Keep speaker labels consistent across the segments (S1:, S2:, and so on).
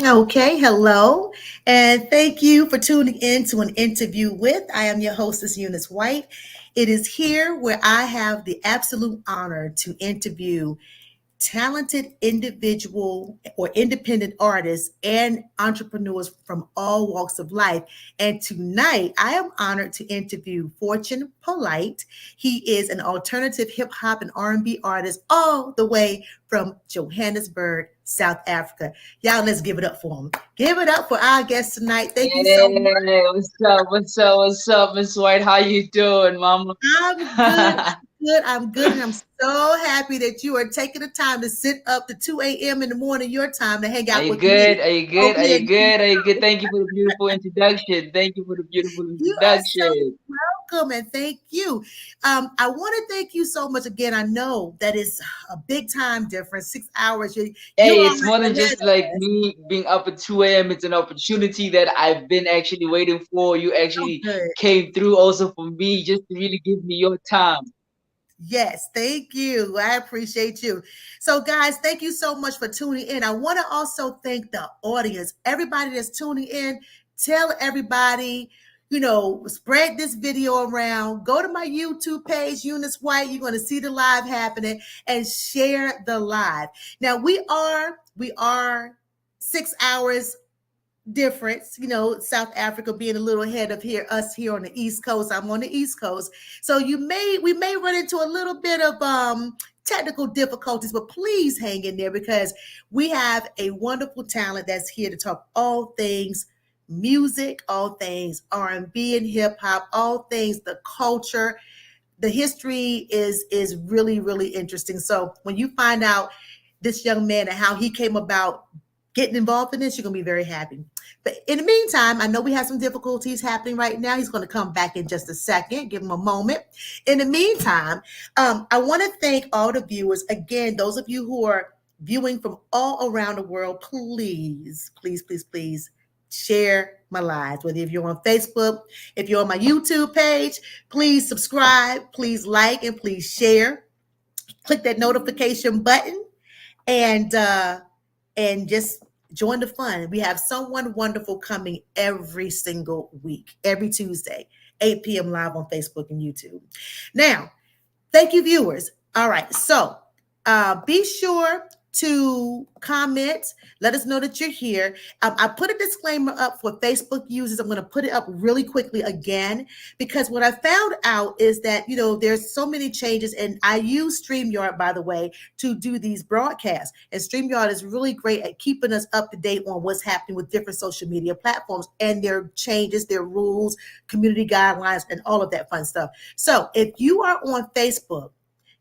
S1: Okay, hello, and thank you for tuning in to an interview with. I am your hostess, Eunice White. It is here where I have the absolute honor to interview talented individual or independent artists and entrepreneurs from all walks of life. And tonight, I am honored to interview Fortune Polite. He is an alternative hip hop and R&B artist all the way from Johannesburg, South Africa. Y'all, let's give it up for him. Give it up for our guest tonight. Thank you so much.
S2: Hey, what's up, Miss White? How you doing, Mama?
S1: I'm good. I'm good. And I'm so happy that you are taking the time to sit up to 2 a.m. in the morning, your time, to hang
S2: Are
S1: out
S2: you
S1: with me
S2: good? Are you
S1: over
S2: good? Are
S1: here
S2: you
S1: in
S2: good? Are you good? Thank you for the beautiful introduction. Thank you for the beautiful
S1: You are so
S2: introduction.
S1: welcome, and thank you. I want to thank you so much again. I know that is a big time difference, 6 hours. You
S2: Hey,
S1: are
S2: it's more than
S1: ahead
S2: just
S1: of
S2: like
S1: us.
S2: me being up at 2 a.m. It's an opportunity that I've been actually waiting for. You
S1: So
S2: actually
S1: good.
S2: came through also for me just to really give me your time.
S1: Yes, thank you. I appreciate you. So, guys, thank you so much for tuning in. I want to also thank the audience, everybody that's tuning in. Tell everybody, spread this video around. Go to my YouTube page, Eunice White. You're going to see the live happening, and share the live. Now, we are 6 hours difference, South Africa being a little ahead of us here on the East Coast. I'm on the East Coast. So we may run into a little bit of technical difficulties, but please hang in there because we have a wonderful talent that's here to talk all things music, all things R&B and hip hop, all things the culture. The history is really, really interesting. So when you find out this young man and how he came about getting involved in this, you're going to be very happy. But in the meantime, I know we have some difficulties happening right now. He's going to come back in just a second. Give him a moment. In the meantime, I want to thank all the viewers. Again, those of you who are viewing from all around the world, please, please, please, please share my lives. Whether if you're on Facebook, if you're on my YouTube page, please subscribe, please like, and please share. Click that notification button and just join the fun. We have someone wonderful coming every single week, every Tuesday, 8 p.m. live on Facebook and YouTube. Now, thank you, viewers. All right, so be sure to comment. Let us know that you're here. I put a disclaimer up for Facebook users. I'm going to put it up really quickly again because what I found out is that, there's so many changes, and I use StreamYard, by the way, to do these broadcasts. And StreamYard is really great at keeping us up to date on what's happening with different social media platforms and their changes, their rules, community guidelines, and all of that fun stuff. So if you are on Facebook,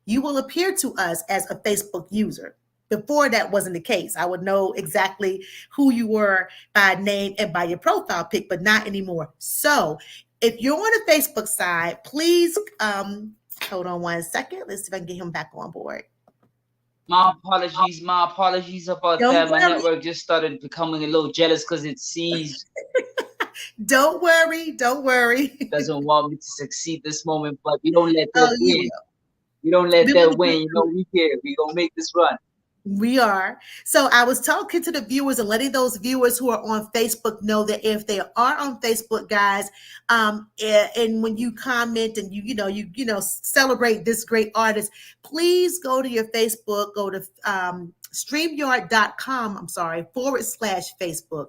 S1: you will appear to us as a Facebook user. Before that wasn't the case. I would know exactly who you were by name and by your profile pic, but not anymore. So if you're on the Facebook side, please hold on one second. Let's see if I can get him back on board.
S2: My apologies about
S1: Don't
S2: that. My
S1: worry.
S2: network just started becoming a little jealous because it sees
S1: Don't worry. Don't worry.
S2: doesn't want me to succeed this moment, but we don't let
S1: Oh,
S2: that
S1: you
S2: win.
S1: will.
S2: We don't let
S1: We want
S2: that
S1: to get
S2: win. You know, we here. We gonna make this run.
S1: We are. So I was talking to the viewers and letting those viewers who are on Facebook know that if they are on Facebook, guys, and when you comment and you celebrate this great artist, please go to your Facebook, go to StreamYard.com, I'm sorry, /Facebook.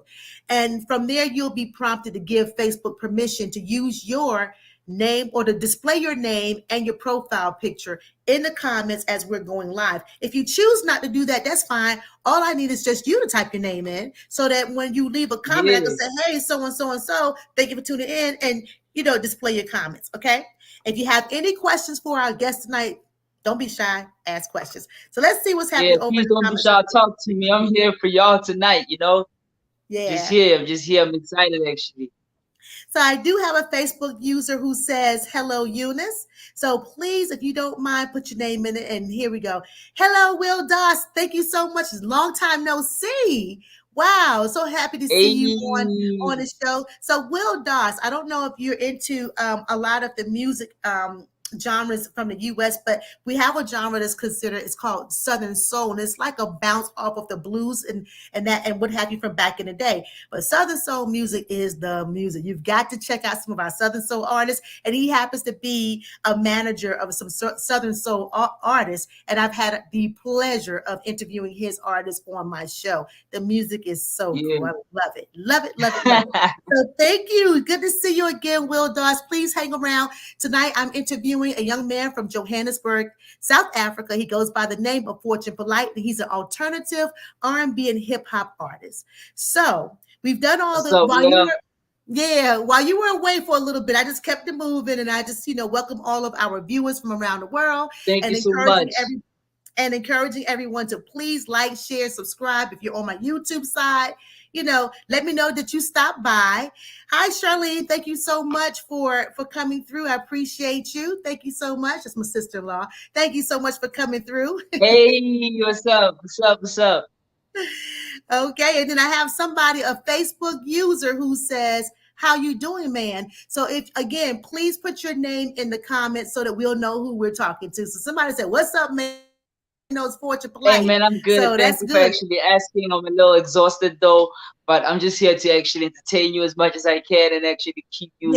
S1: And from there, you'll be prompted to give Facebook permission to use your name or to display your name and your profile picture in the comments as we're going live. If you choose not to do that, that's fine. All I need is just you to type your name in so that when you leave a comment, I can
S2: Yeah.
S1: say, hey, so and so and so, thank you for tuning in, and display your comments. Okay. If you have any questions for our guest tonight, don't be shy, ask questions. So let's see what's
S2: Yeah.
S1: happening over in
S2: Please
S1: the
S2: don't be
S1: comments.
S2: shy. Talk to me. I'm here for y'all tonight. You know, just
S1: Yeah.
S2: here. I'm just here. I'm excited actually.
S1: So I do have a Facebook user who says, hello, Eunice. So please, if you don't mind, put your name in it. And here we go. Hello, Will Doss. Thank you so much. Long time no see. Wow. So happy to see you on
S2: Hey.
S1: the show. So Will Doss, I don't know if you're into a lot of the music genres from the US, but we have a genre that's considered, it's called Southern Soul. And it's like a bounce off of the blues and what have you from back in the day. But Southern Soul music is the music. You've got to check out some of our Southern Soul artists. And he happens to be a manager of some Southern Soul artists. And I've had the pleasure of interviewing his artists on my show. The music is so cool.
S2: Yeah.
S1: I love it. Love it, love it, love it. So thank you. Good to see you again, Will Doss. Please hang around. Tonight, I'm interviewing a young man from Johannesburg, South Africa. He goes by the name of Fortune Polite. He's an alternative R&B and hip hop artist. So we've done all
S2: What's
S1: the
S2: up, Will?
S1: while you were away for a little bit, I just kept it moving, and I just welcome all of our viewers from around the world
S2: Thank you
S1: and
S2: so much.
S1: encouraging everyone to please like, share, subscribe. If you're on my YouTube side, let me know that you stopped by. Hi, Charlene. Thank you so much for coming through. I appreciate you. Thank you so much. That's my sister-in-law. Thank you so much for coming through.
S2: Hey, what's up? What's up? What's up?
S1: Okay, and then I have somebody, a Facebook user, who says, how you doing, man? So if again, please put your name in the comments so that we'll know who we're talking to. So somebody said, what's up, man? It's Fortune
S2: Hey
S1: Polite.
S2: man, I'm good.
S1: So
S2: Thank
S1: that's
S2: you for
S1: good.
S2: actually asking. I'm a little exhausted though, but I'm just here to actually entertain you as much as I can and actually keep you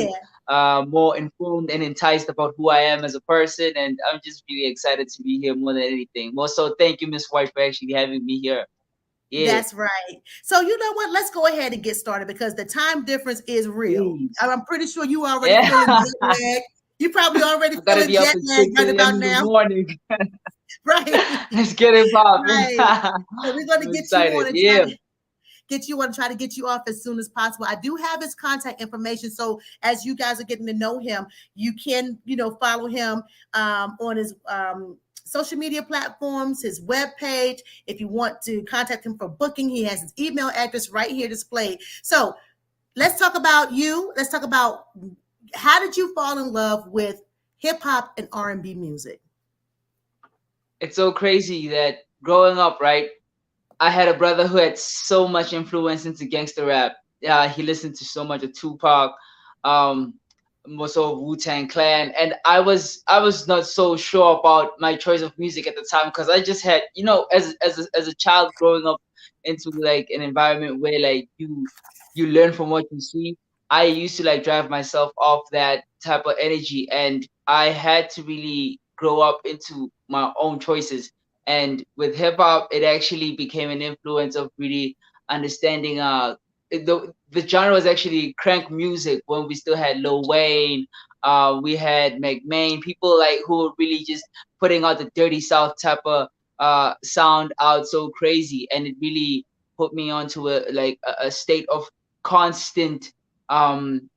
S1: Yeah,
S2: more informed and enticed about who I am as a person. And I'm just really excited to be here more than anything. More so, thank you, Miss White, for actually having me here. Yeah,
S1: that's right. So you know what? Let's go ahead and get started because the time difference is real.
S2: please.
S1: I'm pretty sure you already
S2: Yeah,
S1: feeling jet lag. You probably already
S2: I gotta
S1: feeling
S2: be up
S1: jet
S2: at
S1: lag
S2: 6
S1: right
S2: a.m.
S1: about
S2: in the
S1: now.
S2: morning.
S1: Right.
S2: Let's get it popping.
S1: Right. So we're going to
S2: I'm
S1: get you on
S2: excited.
S1: and
S2: Yeah,
S1: try to get you off as soon as possible. I do have his contact information. So as you guys are getting to know him, you can, follow him on his social media platforms, his webpage. If you want to contact him for booking, he has his email address right here displayed. So let's talk about you. Let's talk about how did you fall in love with hip hop and R&B music?
S2: it's so crazy that growing up, right? I had a brother who had so much influence into gangster rap. Yeah, he listened to so much of Tupac, um, more so of Wu-Tang Clan, and I was not so sure about my choice of music at the time because I just had, as a child growing up into like an environment where like you learn from what you see. I used to like drive myself off that type of energy, and I had to really grow up into my own choices. And with hip hop, it actually became an influence of really understanding. The genre was actually crank music when we still had Lil Wayne. We had McMain, people like who were really just putting out the dirty South type of sound out so crazy, and it really put me onto a state of constant um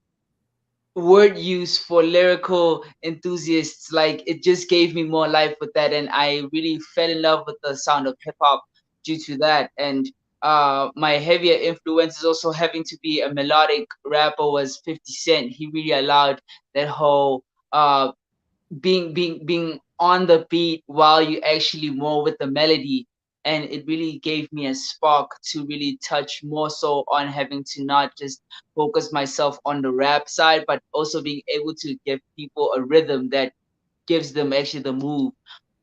S2: word use for lyrical enthusiasts. Like it just gave me more life with that, and I really fell in love with the sound of hip hop due to that. And my heavier influences also having to be a melodic rapper was 50 Cent. He really allowed that whole being on the beat while you actually more with the melody, and it really gave me a spark to really touch more so on having to not just focus myself on the rap side but also being able to give people a rhythm that gives them actually the move.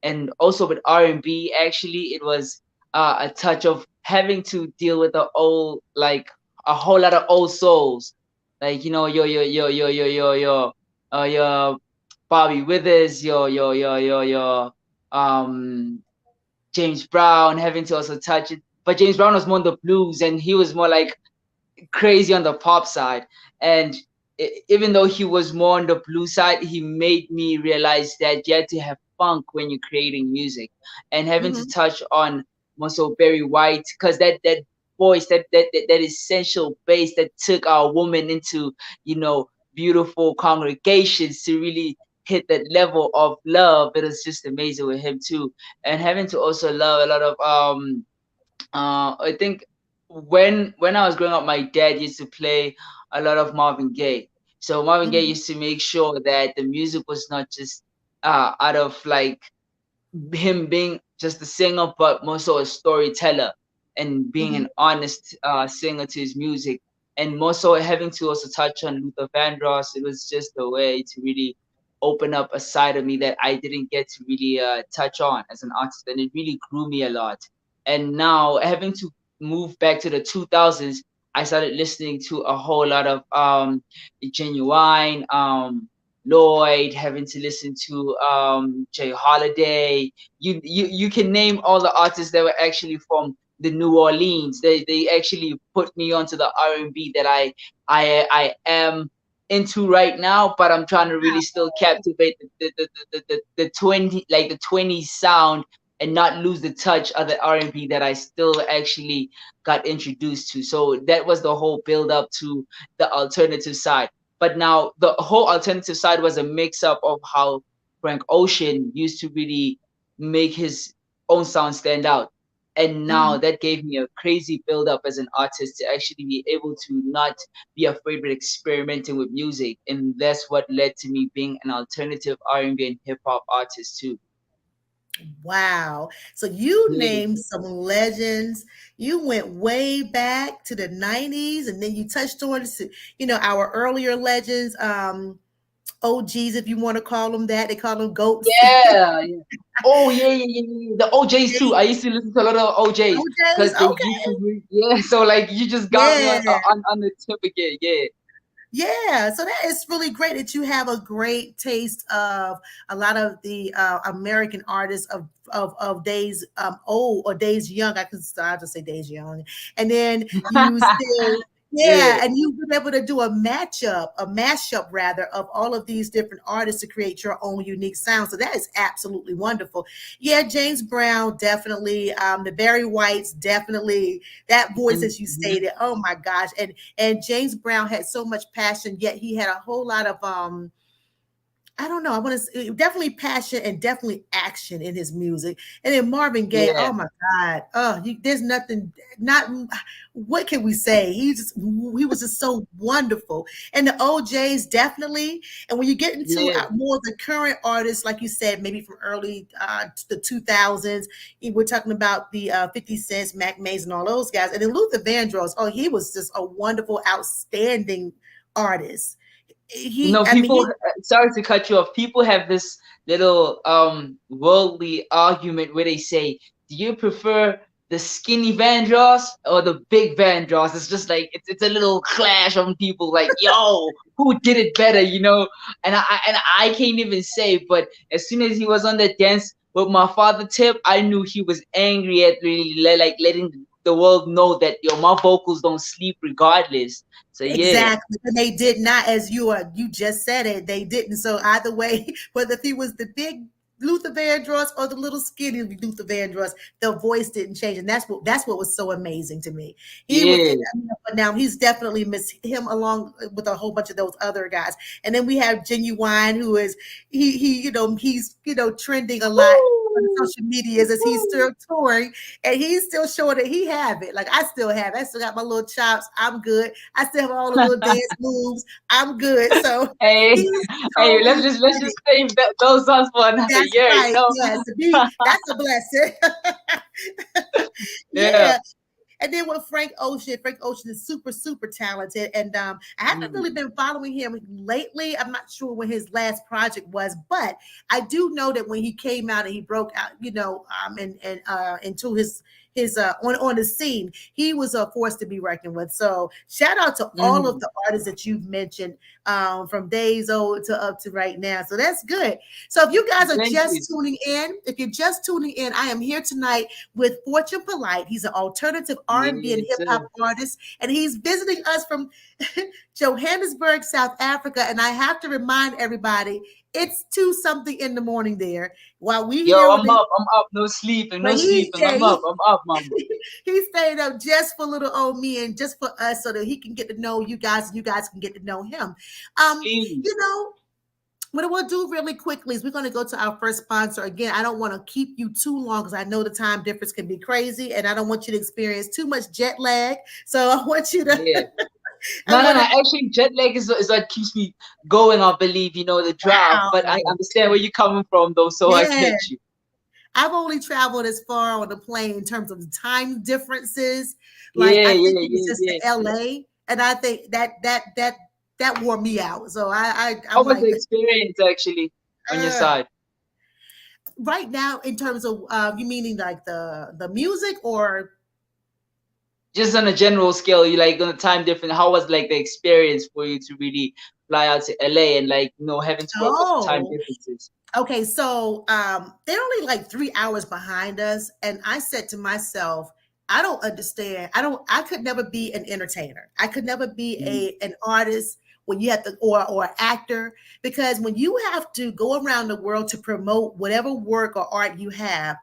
S2: And also with R&B, actually, it was a touch of having to deal with the old, like a whole lot of old souls, like your Bobby Withers, your James Brown, having to also touch it. But James Brown was more on the blues, and he was more like crazy on the pop side. And even though he was more on the blue side, he made me realize that you had to have funk when you're creating music, and having to
S1: Mm-hmm.
S2: touch on more so Barry White, because that voice, that essential bass that took our woman into, beautiful congregations to really hit that level of love. It was just amazing with him too. And having to also love a lot of I think when I was growing up, my dad used to play a lot of Marvin Gaye. So Marvin Gaye
S1: Mm-hmm.
S2: used to make sure that the music was not just out of like him being just a singer, but more so a storyteller and being
S1: Mm-hmm.
S2: an honest singer to his music. And more so having to also touch on Luther Vandross, it was just a way to really open up a side of me that I didn't get to really touch on as an artist, and it really grew me a lot. And now having to move back to the 2000s, I started listening to a whole lot of Genuine, Lloyd, having to listen to Jay Holiday. You can name all the artists that were actually from the New Orleans. They actually put me onto the R&B that I am into right now, but I'm trying to really still captivate the 20s sound and not lose the touch of the R&B that I still actually got introduced to. So that was the whole build up to the alternative side. But now the whole alternative side was a mix up of how Frank Ocean used to really make his own sound stand out. And now
S1: Mm-hmm.
S2: that gave me a crazy build up as an artist to actually be able to not be afraid with experimenting with music. And that's what led to me being an alternative R&B and hip hop artist too.
S1: Wow. So you
S2: Yeah.
S1: named some legends. You went way back to the 90s, and then you touched on, our earlier legends, OGs, if you want to call them that. They call them goats.
S2: Yeah, yeah. Oh yeah, yeah, yeah, yeah. The OJs too. I used to listen to a lot of OJs
S1: OJs,
S2: because they used
S1: okay.
S2: to yeah. So like you just got me
S1: Yeah.
S2: on the tip again. Yeah.
S1: Yeah, so that is really great that you have a great taste of a lot of the American artists of days old or days young. I just say days young, and then you still
S2: Yeah.
S1: yeah, and you've been able to do a mashup rather of all of these different artists to create your own unique sound. So that is absolutely wonderful. Yeah, James Brown definitely, the Barry Whites definitely, that voice as you
S2: Mhm.
S1: stated. Oh my gosh, and James Brown had so much passion, yet he had a whole lot of I don't know. I want to say definitely passion and definitely action in his music. And then Marvin Gaye,
S2: Yeah.
S1: oh my God, there's nothing. Not what can we say? He was just so wonderful. And the OJ's definitely. And when you get into
S2: Yeah.
S1: more of the current artists, like you said, maybe from early the 2000s, we're talking about the 50 Cents, Mac Mays, and all those guys. And then Luther Vandross, oh, he was just a wonderful, outstanding artist. I mean,
S2: People. Sorry to cut you off. People have this little worldly argument where they say, "Do you prefer the skinny Vandross or the big Vandross?" It's just like it's a little clash on people. Like, yo, who did it better? And I can't even say. But as soon as he was on the dance with my father tip, I knew he was angry at really like letting the world know that my vocals don't sleep regardless. So yeah.
S1: exactly. And they did not, as you just said it, they didn't. So either way, whether if he was the big Luther Vandross or the little skinny Luther Vandross, the voice didn't change. And that's what was so amazing to me. He was,
S2: Yeah.
S1: but now he's definitely missed him along with a whole bunch of those other guys. And then we have Genuine, who is he's trending a lot on the
S2: Woo!
S1: social medias as he's still touring, and he's still showing that he have it. Like I still have it. I still got my little chops. I'm good. I still have all the little dance moves. I'm good. So
S2: Hey,
S1: he's
S2: hey, let's
S1: totally
S2: just let's
S1: ready.
S2: just save those songs for another
S1: That's
S2: year.
S1: right. Yes, to be that's a blessing.
S2: Yeah.
S1: Yeah. And then with Frank Ocean is super, super talented. And I haven't really
S2: Mm.
S1: been following him lately. I'm not sure when his last project was, but I do know that when he came out and he broke out, and into his on the scene, he was a force to be reckoned with. So shout out to all of
S2: Mm.
S1: the artists that you've mentioned, from days old to up to right now. So that's good. So if you guys are
S2: Thank you.
S1: just tuning in, if you're just tuning in, I am here tonight with Fortune Polite. He's an alternative R&B and
S2: Yes,
S1: hip hop
S2: sir.
S1: artist, and he's visiting us from Johannesburg, South Africa. And I have to remind everybody, it's 2 something in the morning there, while we
S2: Yo,
S1: here with
S2: I'm
S1: it.
S2: up. I'm up. No sleeping.
S1: But
S2: No sleeping. I'm up. I'm up, mama.
S1: he stayed up just for little old me and just for us, so that he can get to know you guys and you guys can get to know him. You
S2: Please.
S1: know, what we'll do really quickly is we're going to go to our first sponsor. Again, I don't want to keep you too long because I know the time difference can be crazy, and I don't want you to experience too much jet lag. So I want you to,
S2: Yeah.
S1: I
S2: No, no,
S1: want
S2: no.
S1: to,
S2: Actually, jet lag is what keeps me going. I believe, the drive. But I
S1: wow.
S2: understand where you're coming from, though. So I
S1: Yeah.
S2: get you.
S1: I've only traveled as far on the plane in terms of time differences. Like
S2: Yeah,
S1: I think
S2: yeah,
S1: it was
S2: yeah,
S1: just
S2: yeah.
S1: to LA. And I think that wore me out. So
S2: How
S1: I'm
S2: was the
S1: like,
S2: experience actually on your
S1: uh,
S2: side?
S1: right now in terms of you meaning like the music or
S2: Just on a general scale, you like on a time difference. How was like the experience for you to really fly out to LA and like having to work with the time
S1: oh.
S2: differences?
S1: Okay, so they're only like 3 hours behind us, and I said to myself, I don't understand. I could never be an entertainer. I could never be
S2: Mm.
S1: an artist when you have to or an actor, because when you have to go around the world to promote whatever work or art you have,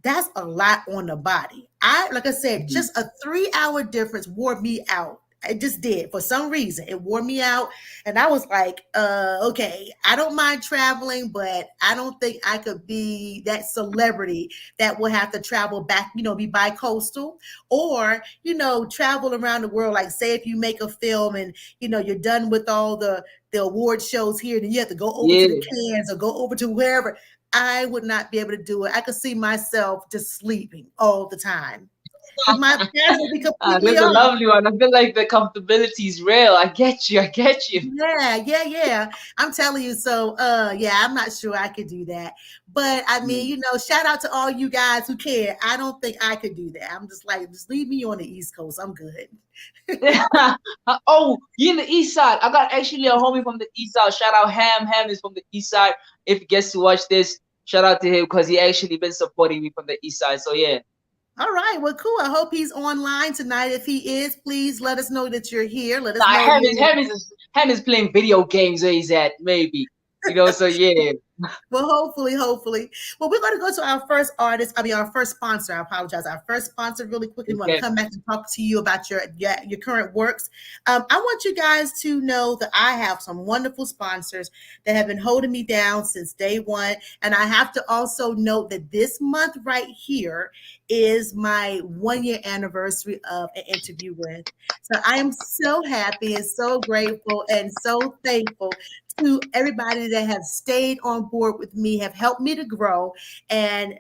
S1: that's a lot on the body. Like I said,
S2: Mhm.
S1: just a 3 hour difference wore me out. It just did for some reason. It wore me out. And I was like, okay, I don't mind traveling, but I don't think I could be that celebrity that will have to travel back, be bi-coastal or, travel around the world. Like say if you make a film and, you're done with all the award shows here, then you have to go over to the
S2: Yeah.
S1: Cannes or go over to wherever. I would not be able to do it. I could see myself just sleeping all the time because my parents would be completely
S2: That's a
S1: off.
S2: lovely one. I feel like the comfortability is real. I get you. I get you.
S1: Yeah, yeah, yeah. I'm telling you. So, yeah, I'm not sure I could do that. But I mean,
S2: Mm.
S1: shout out to all you guys who can. I don't think I could do that. I'm just like, just leave me on the East Coast. I'm good.
S2: Oh, you in the East Side? I got actually a homie from the East Side. Shout out Ham. Ham is from the East Side. If he gets to watch this, shout out to him because he actually been supporting me from the East Side. So yeah.
S1: All right. Well, cool. I hope he's online tonight. If he is, please let us know that you're here. Let us
S2: Nah,
S1: know you're.
S2: Ham is playing video games where he's at, maybe. So yeah.
S1: Well, hopefully. Well, we're going to go to our first artist. I mean, our first sponsor. I apologize. Our first sponsor, really quickly. We want to
S2: Okay.
S1: come back and talk to you about your current works. I want you guys to know that I have some wonderful sponsors that have been holding me down since day one. And I have to also note that this month right here is my 1 year anniversary of an interview with. So I am so happy and so grateful and so thankful to everybody that have stayed on board with me, have helped me to grow. And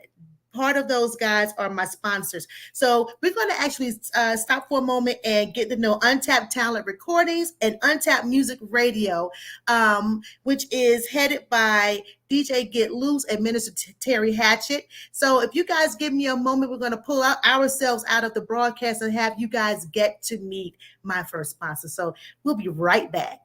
S1: part of those guys are my sponsors. So we're going to actually stop for a moment and get to know Untapped Talent Recordings and Untapped Music Radio, which is headed by DJ Get Loose and Minister Terry Hatchett. So if you guys give me a moment, we're going to pull out ourselves out of the broadcast and have you guys get to meet my first sponsor. So we'll be right back.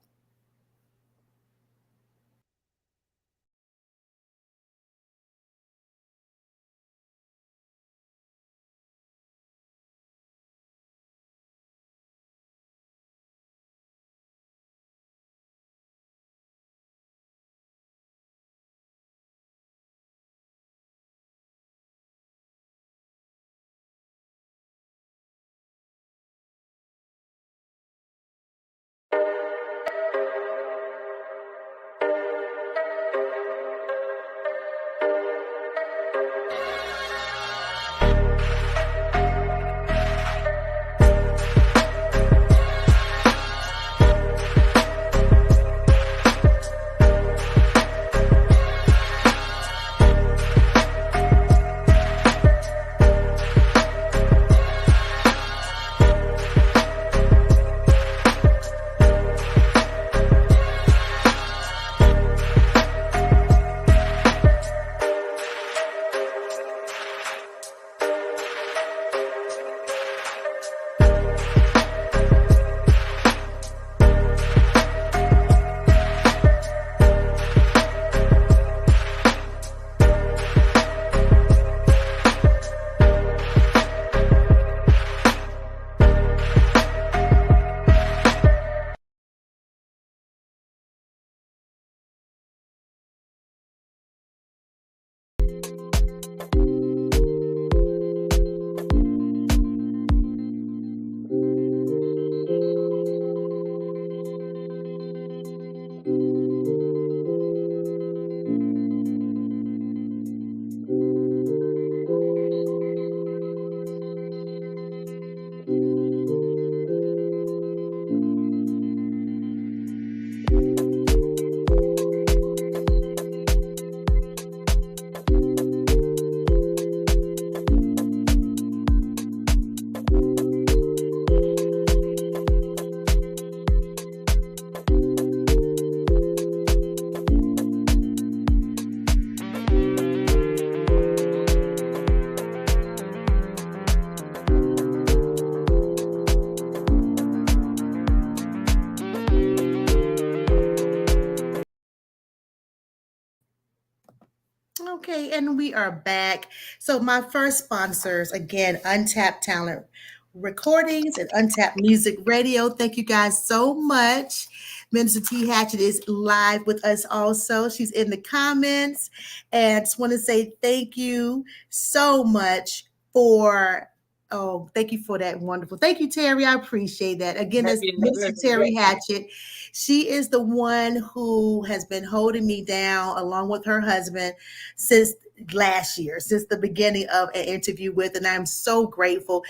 S1: Okay, and we are back. So my first sponsors, again, Untapped Talent Recordings and Untapped Music Radio. Thank you guys so much. Minister T. Hatchett is live with us also. She's in the comments. And I just want to say thank you so much for, oh, thank you for that wonderful. Thank you, Terry. I appreciate that. Again, that's
S2: Happy
S1: Minister
S2: anniversary.
S1: Terry Hatchett. She is the one who has been holding me down along with her husband since last year, since the beginning of an interview with, and I'm so grateful.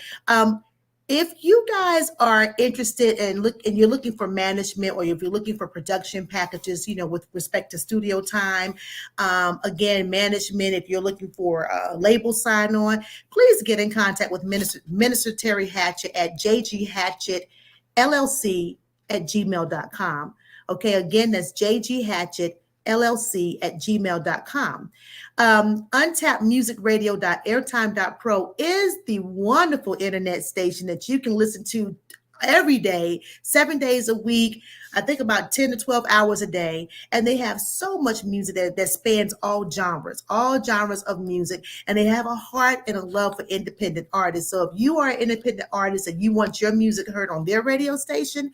S1: If you guys are interested in look and you're looking for management, or if you're looking for production packages, with respect to studio time, again, management, if you're looking for a label sign on, please get in contact with Minister Terry Hatchett at jghatchettllc@gmail.com. Okay, again, that's jghatchettllc@gmail.com. Untappedmusicradio.airtime.pro is the wonderful internet station that you can listen to every day, 7 days a week. I think about 10 to 12 hours a day. And they have so much music that spans all genres of music. And they have a heart and a love for independent artists. So if you are an independent artist and you want your music heard on their radio station,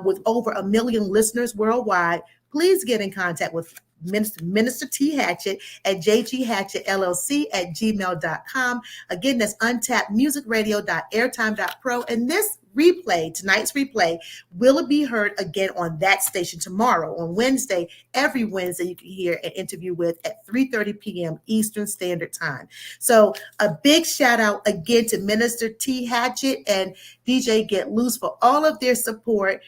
S1: with over 1 million listeners worldwide, please get in contact with Minister T. Hatchett at jghatchettllc@gmail.com. Again, that's untappedmusicradio.airtime.pro. And this replay, tonight's replay, will be heard again on that station tomorrow, on Wednesday. Every Wednesday, you can hear an interview with at 3:30 p.m. Eastern Standard Time. So a big shout out again to Minister T. Hatchett and DJ Get Loose for all of their support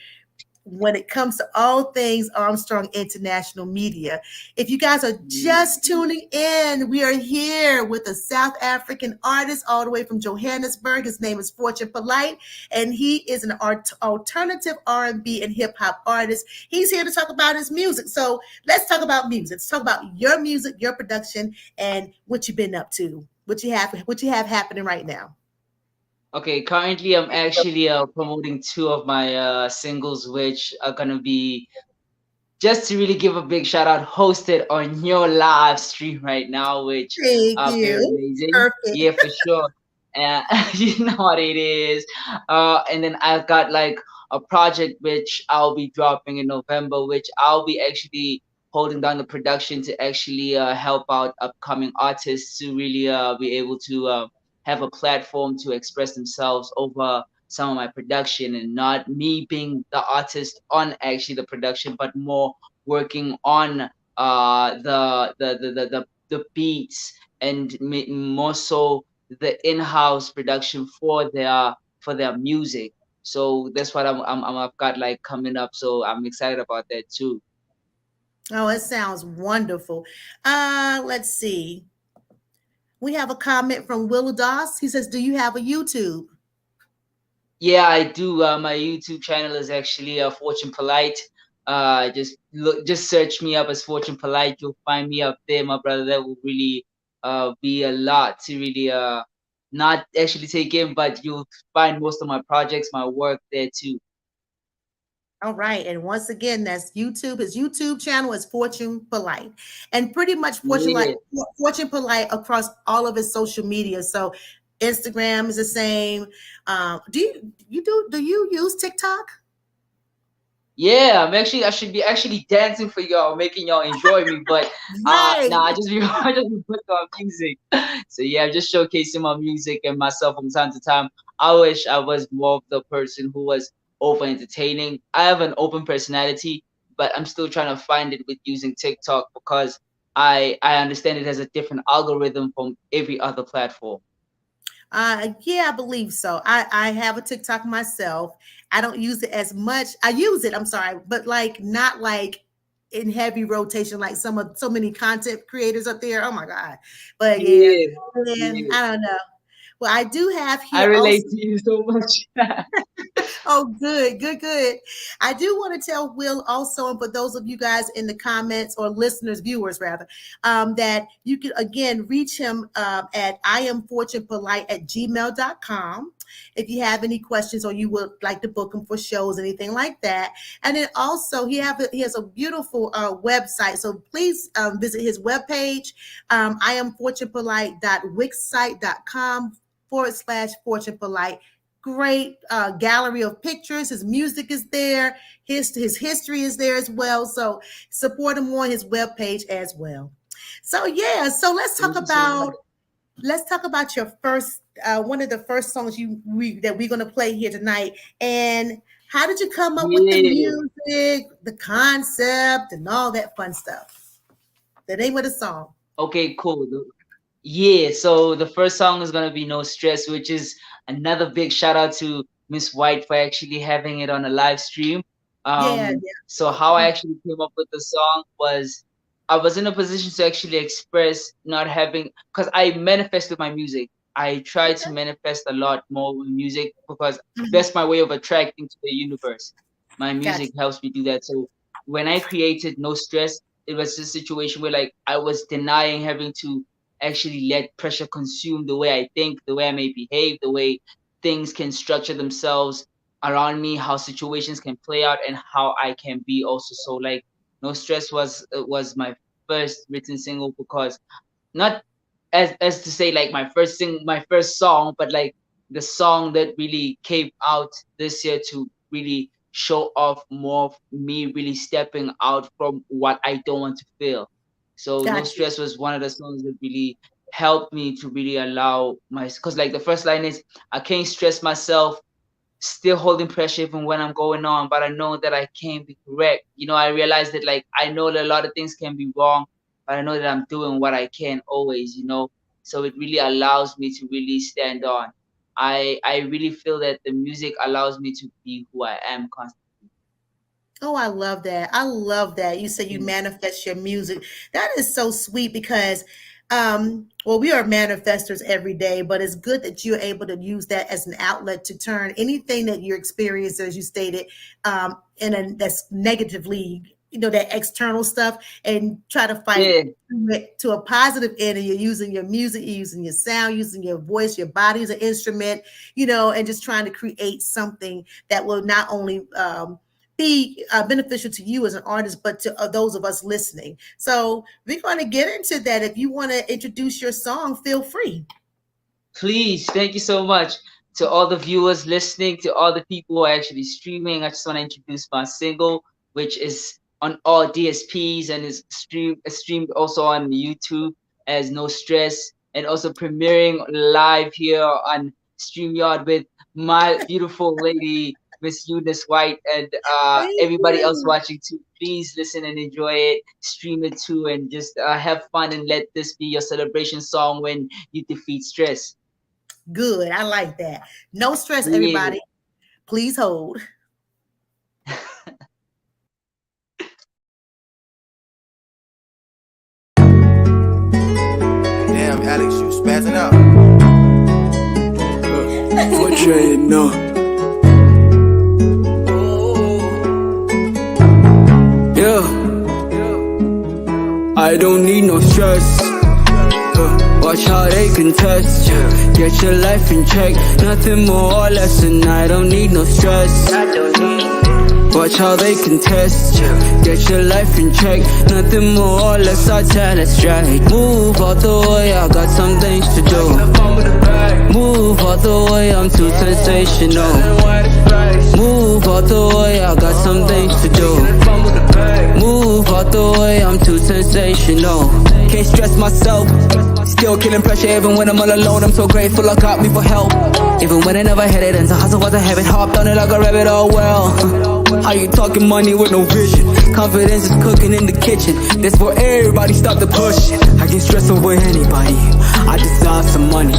S1: when it comes to all things Armstrong International Media. If you guys are just tuning in, we are here with a South African artist all the way from Johannesburg. His name is Fortune Polite, and he is an alternative R&B and hip hop artist. He's here to talk about his music. So let's talk about music. Let's talk about your music, your production, and what you've been up to, what you have happening right now.
S2: Okay, currently I'm actually promoting two of my singles, which are gonna be, just to really give a big shout out, hosted on your live stream right now, which
S1: Thank
S2: are very
S1: you.
S2: amazing.
S1: Perfect.
S2: Yeah, for sure. And you know what it is. And then I've got like a project which I'll be dropping in November, which I'll be actually holding down the production to actually help out upcoming artists to really be able to have a platform to express themselves over some of my production, and not me being the artist on actually the production, but more working on the beats, and more so the in-house production for their music. So that's what I've got like coming up. So I'm excited about that too.
S1: Oh, it sounds wonderful. Let's see. We have a comment from Will Doss. He says, "Do you have a YouTube?"
S2: Yeah, I do. My YouTube channel is actually Fortune Polite. Just search me up as Fortune Polite. You'll find me up there, my brother. That will really be a lot to really not actually take in, but you'll find most of my projects, my work there too.
S1: All right. And once again, that's YouTube. His YouTube channel is Fortune Polite. And pretty much
S2: Yeah.
S1: Fortune Polite across all of his social media. So Instagram is the same. Do you use TikTok?
S2: Yeah, I should be actually dancing for y'all, making y'all enjoy me. But
S1: Right.
S2: nah, I just be I just be putting on music. So yeah, I'm just showcasing my music and myself from time to time. I wish I was more of the person who was over entertaining. I have an open personality, but I'm still trying to find it with using TikTok, because I understand it has a different algorithm from every other platform.
S1: Yeah, I believe so. I have a TikTok myself. I don't use it as much. I use it, I'm sorry, but like not like in heavy rotation like so many content creators up there. Oh my God. But yeah,
S2: Yeah,
S1: yeah,
S2: yeah.
S1: I don't know. Well, I do have
S2: I
S1: here
S2: relate
S1: also.
S2: to you so much.
S1: Oh, good, good, good. I do want to tell Will also, and for those of you guys in the comments, or listeners, viewers rather, that you can again reach him at iamfortunepolite@gmail.com. if you have any questions or you would like to book him for shows, anything like that. And then also he has a beautiful website. So please visit his webpage. I am fortunepolite.wixsite.com/fortunepolite. Great gallery of pictures. His music is there. His history is there as well. So support him on his webpage as well. So yeah, so let's talk about your first one of the first songs that we're gonna play here tonight. And how did you come up with the music, the concept, and all that fun stuff? The name of the song.
S2: Okay, cool. Yeah, so the first song is gonna be No Stress, which is another big shout out to Miss White for actually having it on a live stream. So how I actually came up with the song was I was in a position to actually express not having, because I manifest with my music. I try to manifest a lot more with music because that's my way of attracting to the universe. My music helps me do that. So when I created No Stress, it was a situation where like I was denying having to actually let pressure consume the way I think, the way I may behave, the way things can structure themselves around me, how situations can play out, and how I can be also. So like No Stress was my first written single, because not as to say like my first song, but like the song that really came out this year to really show off more of me really stepping out from what I don't want to feel. So No Stress was one of the songs that really helped me to really allow because like the first line is, I can't stress myself, still holding pressure even when I'm going on, but I know that I can be correct. You know, I realized that like I know that a lot of things can be wrong, but I know that I'm doing what I can always, you know. So it really allows me to really stand on. I really feel that the music allows me to be who I am constantly.
S1: Oh, I love that. I love that. You say you manifest your music. That is so sweet because, well, we are manifestors every day, but it's good that you're able to use that as an outlet to turn anything that you're experiencing, as you stated, that's negatively, you know, that external stuff, and try to fight to a positive end. And you're using your music, you're using your sound, using your voice, your body as an instrument, you know, and just trying to create something that will not only be beneficial to you as an artist, but to those of us listening. So we're going to get into that. If you want to introduce your song, feel free.
S2: Please. Thank you so much. To all the viewers listening, to all the people who are actually streaming, I just want to introduce my single, which is on all DSPs and is streamed also on YouTube as No Stress, and also premiering live here on StreamYard with my beautiful lady, Miss Eunice White, and everybody else watching too. Please listen and enjoy it. Stream it too, and just have fun, and let this be your celebration song when you defeat stress.
S1: Good. I like that. No stress, everybody. Please hold.
S3: Damn, Alex, you spazzing out.
S4: What you know? I don't need no stress. Watch how they contest. Get your life in check. Nothing more or less, and I don't need no stress. Watch how they contest. Get your life in check. Nothing more or less, I tell it straight. Move out the way, I got some things to do. Move out the way, I'm too sensational. Move out the way, I got some things to do. Move out the way, I'm too sensational. Can't stress myself. Still killing pressure even when I'm all alone. I'm so grateful I got me for help. Even when I never had it, and the hustle was a habit. Hopped on it like a rabbit, oh well. How you talking money with no vision? Confidence is cooking in the kitchen. That's for everybody, stop the pushing. I get stressed over anybody. I deserve some money.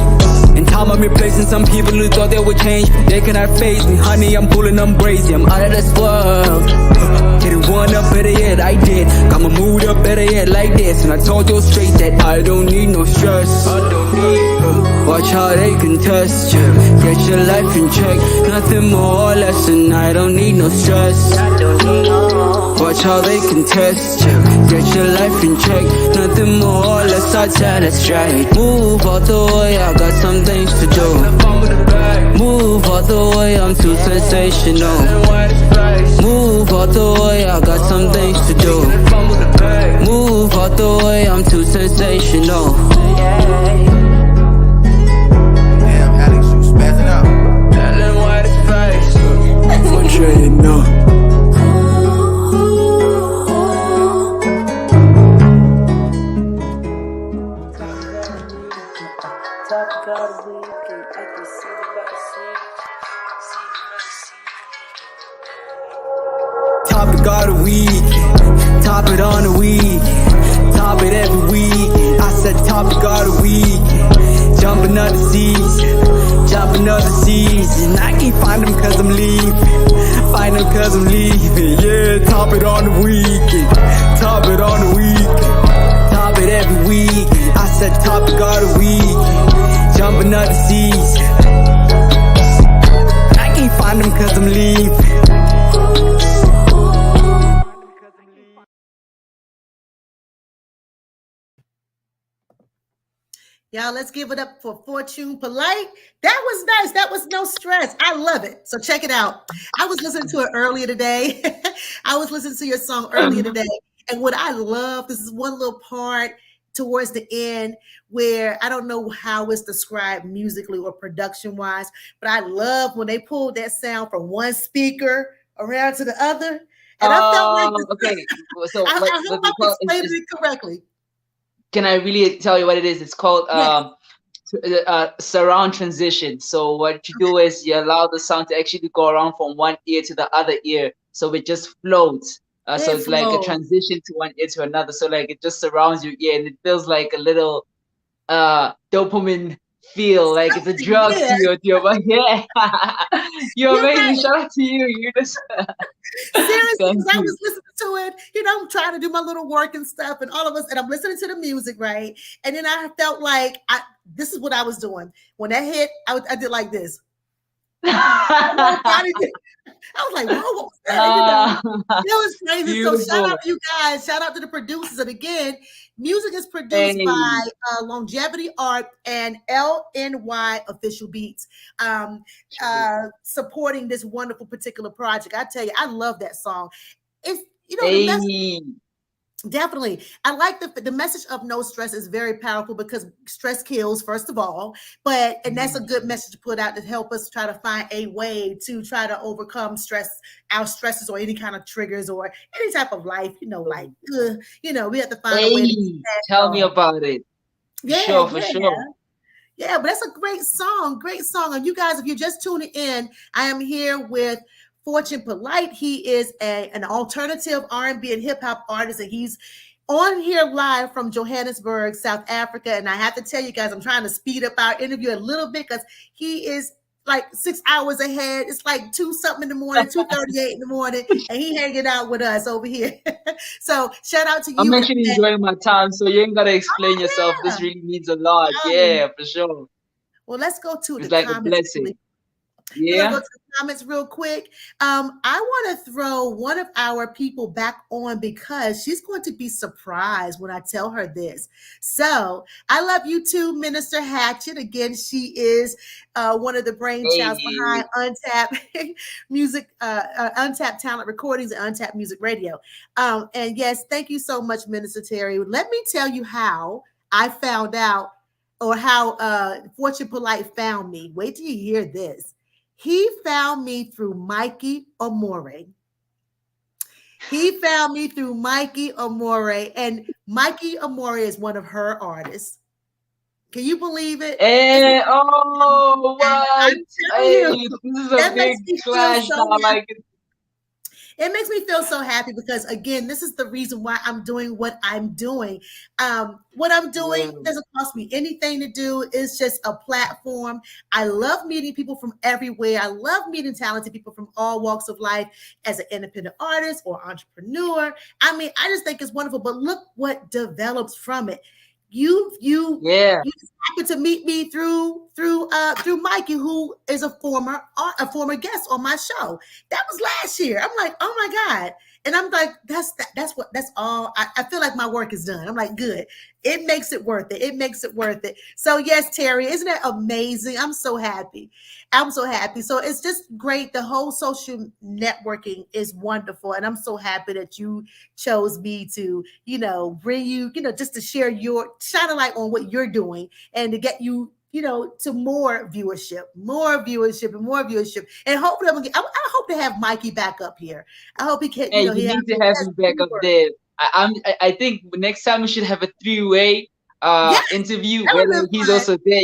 S4: In time I'm replacing some people who thought they would change. They cannot face me, honey, I'm pulling, I'm crazy. I'm out of this world. Getting one up better, yeah, that I did. Got my mood up better yet like this. And I told you straight that I don't need no stress. Watch how they contest you. Get your life in check. Nothing more or less, and I don't need no stress. Watch how they contest you. Get your life in check. Nothing more or less, I tell it straight. Move out the way, I got some things to do. Move out the way, I'm too sensational. Move out the way, I got some things to do. Move out the way, I'm too sensational.
S3: Damn, Alex, you spazzing out.
S4: Tell him what it's face. For sure you know. Topic of the week, top it on the week, top it every week. I said topic of the week, jump another season, jump another season. I can't find them cause I'm leaving, find them cause I'm leaving. Yeah, top it on the week, top it on the week, top it every week. I said topic of the week, jump another season. I can't find them cause I'm leaving.
S1: Y'all, let's give it up for Fortune Polite. That was nice. That was no stress. I love it. So check it out. I was listening to it earlier today. I was listening to your song earlier today. And what I love, this is one little part towards the end where I don't know how it's described musically or production-wise, but I love when they pulled that sound from one speaker around to the other. And I felt like
S2: okay. So
S1: I hope I explained it correctly.
S2: Can I really tell you what it is? It's called surround transition. So what you do is you allow the sound to actually go around from one ear to the other ear, so it just floats. So it's like a transition to one ear to another. So like it just surrounds your ear, and it feels like a little dopamine feel, like it's a drug to your body. Yeah, you're amazing. Right. Shout out to you. You're just
S1: seriously, because I was listening to it, I'm trying to do my little work and stuff, and all of us, and I'm listening to the music, right? And then I felt like this is what I was doing when that hit. I did like this. I was like, whoa, what was that? It was crazy. Beautiful. So shout out to you guys. Shout out to the producers. And again, music is produced by Longevity Art and LNY Official Beats, supporting this wonderful particular project. I tell you, I love that song. It's, the message, definitely. I like the message of no stress is very powerful because stress kills, first of all, and that's a good message to put out to help us try to find a way to try to overcome our stresses or any kind of triggers or any type of life, we have to find a way to
S2: tell me about it.
S1: Yeah,
S2: for sure.
S1: Yeah, but that's a great song. And you guys, if you're just tuning in, I am here with Fortune Polite. He is an alternative R&B and hip hop artist, and he's on here live from Johannesburg, South Africa. And I have to tell you guys, I'm trying to speed up our interview a little bit because he is like 6 hours ahead. It's like 2-something in the morning, 2:38 in the morning, and he hanging out with us over here. So shout out to you.
S2: I'm actually enjoying my time, so you ain't gotta explain yourself. Yeah. This really means a lot. Yeah, for sure.
S1: Well, let's go to
S2: it's
S1: the
S2: like
S1: comments.
S2: A blessing. Yeah.
S1: Go to the comments real quick. I want to throw one of our people back on because she's going to be surprised when I tell her this. So I love you too, Minister Hatchett. Again, she is one of the brainchilds behind Untapped Music, Untapped Talent Recordings, and Untapped Music Radio. And yes, thank you so much, Minister Terry. Let me tell you how I found out, or how Fortune Polite found me. Wait till you hear this. He found me through Mikey Amore. And Mikey Amore is one of her artists. Can you believe it?
S2: Hey, what? Hey, this is a big clash.
S1: It makes me feel so happy because, again, this is the reason why I'm doing what I'm doing. What I'm doing doesn't cost me anything to do. It's just a platform. I love meeting people from everywhere. I love meeting talented people from all walks of life as an independent artist or entrepreneur. I mean, I just think it's wonderful. But look what develops from it. You happened to meet me through Mikey, who is a former guest on my show. That was last year. I'm like, oh my God. And I'm like, that's all. I feel like my work is done. I'm like, good. It makes it worth it. It makes it worth it. So yes, Terry, isn't that amazing? I'm so happy. I'm so happy. So it's just great. The whole social networking is wonderful. And I'm so happy that you chose me to, bring you, just to share shine a light on what you're doing and to get you, to more viewership. And hopefully I hope to have Mikey back up here. I hope he can,
S2: Hey, you need to have him back up there. I think next time we should have a three-way interview where he's also there,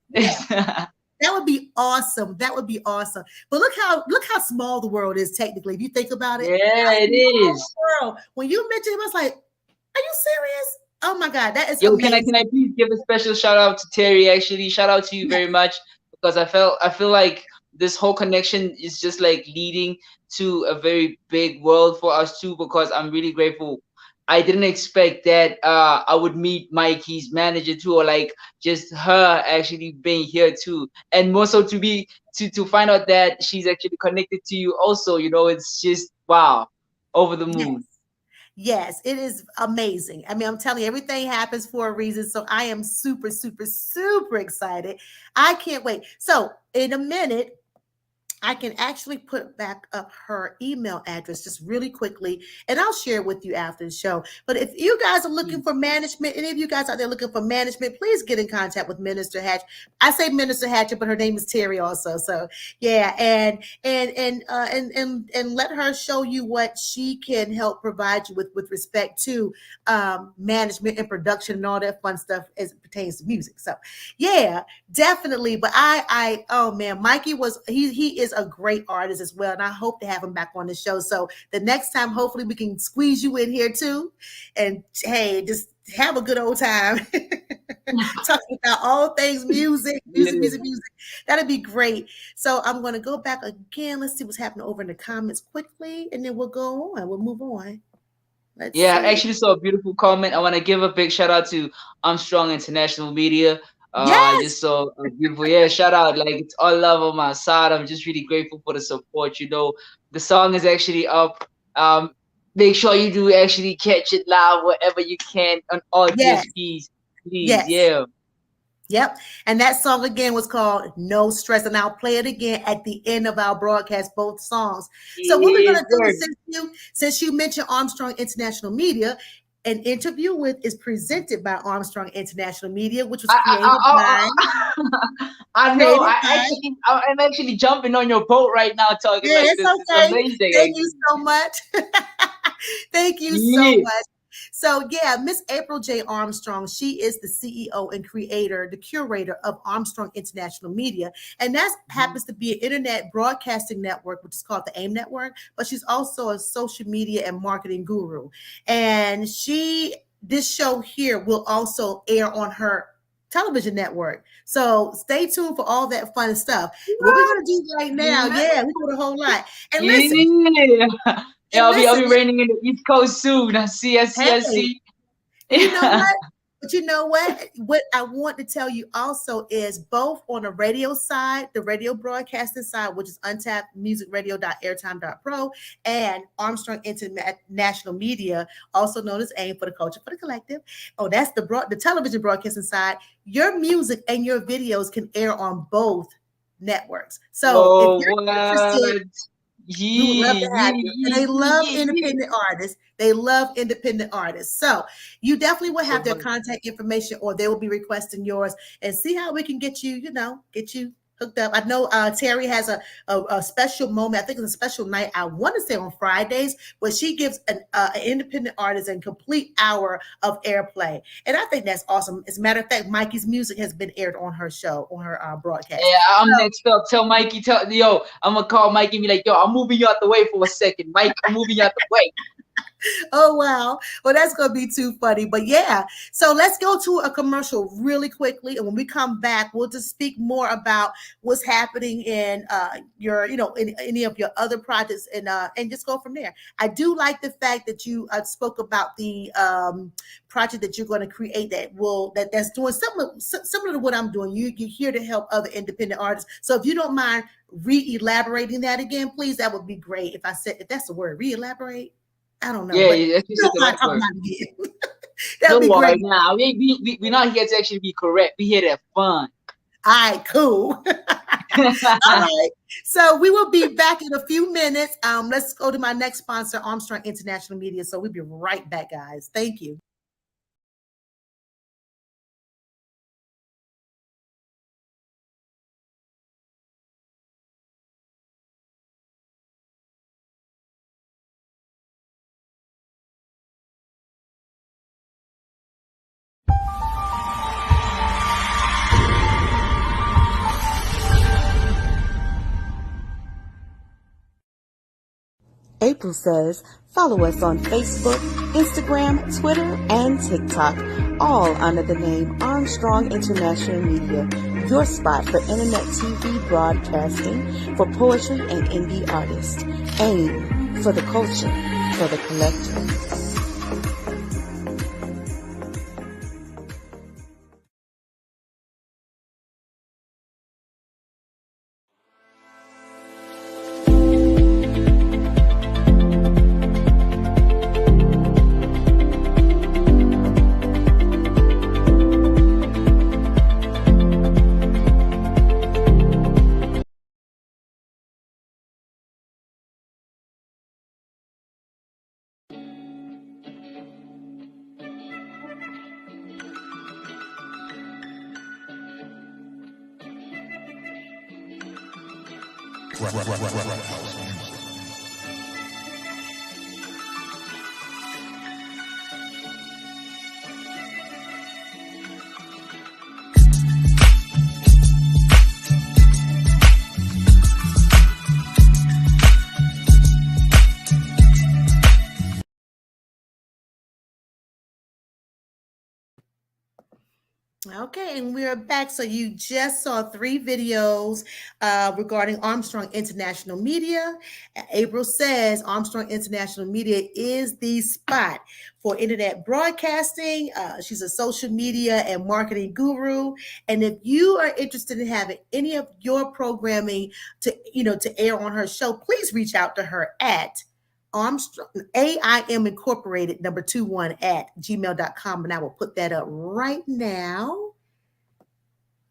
S1: Yeah. That would be awesome. That would be awesome. But look how small the world is technically. If you think about it.
S2: Yeah, it is.
S1: When you mentioned him, I was like, are you serious? Oh my God, that is
S2: amazing.
S1: Can
S2: I please give a special shout out to Terry? Actually, shout out to you very much, because I feel like this whole connection is just like leading to a very big world for us too. Because I'm really grateful. I didn't expect that I would meet Mikey's manager too, or like just her actually being here too, and more so to find out that she's actually connected to you also. It's just wow, over the moon.
S1: Yes, it is amazing. I mean, I'm telling you, everything happens for a reason. So I am super, super, super excited. I can't wait. So in a minute, I can actually put back up her email address just really quickly, and I'll share it with you after the show. But if you guys are looking for management, any of you guys out there looking for management, please get in contact with Minister Hatch. I say Minister Hatchet, but her name is Terry also. So yeah, and let her show you what she can help provide you with respect to management and production and all that fun stuff as it pertains to music. So yeah, definitely. But oh man, Mikey he is a great artist as well, and I hope to have him back on the show. So the next time, hopefully, we can squeeze you in here too, and hey, just have a good old time talking about all things music. That'd be great. So I'm going to go back again. Let's see what's happening over in the comments quickly, and then we'll go on. We'll move on.
S2: I actually saw a beautiful comment. I want to give a big shout out to Armstrong International Media. Just so beautiful. Yeah, shout out. Like, it's all love on my side. I'm just really grateful for the support. The song is actually up. Make sure you do actually catch it live wherever you can on all DSPs. Please. Yeah.
S1: Yep. And that song again was called No Stress. And I'll play it again at the end of our broadcast, both songs. So what we're going to do, since you mentioned Armstrong International Media, an interview with is presented by Armstrong International Media, which was created by.
S2: I know. I'm actually jumping on your boat right now, talking like this. Okay. It's amazing.
S1: Thank you so much. Thank you so much. So yeah, Miss April J. Armstrong, she is the CEO and creator, the curator of Armstrong International Media. And that happens to be an internet broadcasting network, which is called the AIM Network, but she's also a social media and marketing guru. And this show here will also air on her television network. So stay tuned for all that fun stuff. What we're going to do right now, we're doing a whole lot. And listen.
S2: Yeah, I'll be reigning in the East Coast soon. I see.
S1: You know what? But you know what? What I want to tell you also is both on the radio side, the radio broadcasting side, which is untappedmusicradio.airtime.pro, and Armstrong International Media, also known as AIM for the Culture for the Collective. Oh, that's the television broadcasting side. Your music and your videos can air on both networks. So if you're interested, we would love to have you. And they love independent artists. They love independent artists. So you definitely will have their contact information, or they will be requesting yours, and see how we can get you hooked up. I know Terry has a special moment. I think it's a special night. I want to say on Fridays, where she gives an independent artist a complete hour of airplay, and I think that's awesome. As a matter of fact, Mikey's music has been aired on her show, on her broadcast.
S2: Yeah, I'm next up. Tell Mikey, yo, I'm gonna call Mikey and be like, yo, I'm moving you out the way for a second. Mike, I'm moving you out the way.
S1: Oh, wow. Well, that's going to be too funny. But yeah, so let's go to a commercial really quickly. And when we come back, we'll just speak more about what's happening in your, in any of your other projects and just go from there. I do like the fact that you spoke about the project that you're going to create that's doing similar to what I'm doing. You're here to help other independent artists. So if you don't mind re-elaborating that again, please, that would be great. If that's the word, re-elaborate. I don't know.
S2: Yeah, that's just the right word.
S1: That'd be great.
S2: Now we're not here to actually be correct. We're here to have fun.
S1: All right, cool. All right. So we will be back in a few minutes. Let's go to my next sponsor, Armstrong International Media. So we'll be right back, guys. Thank you.
S5: April says, follow us on Facebook, Instagram, Twitter, and TikTok, all under the name Armstrong International Media, your spot for internet TV broadcasting for poetry and indie artists. AIM, for the culture, for the collective. Okay, and we're back. So you just saw 3 videos regarding Armstrong International Media. April says Armstrong International Media is the spot for internet broadcasting. She's a social media and marketing guru. And if you are interested in having any of your programming to air on her show, please reach out to her at Armstrong, AIM Incorporated, 21 at gmail.com. And I will put that up right now.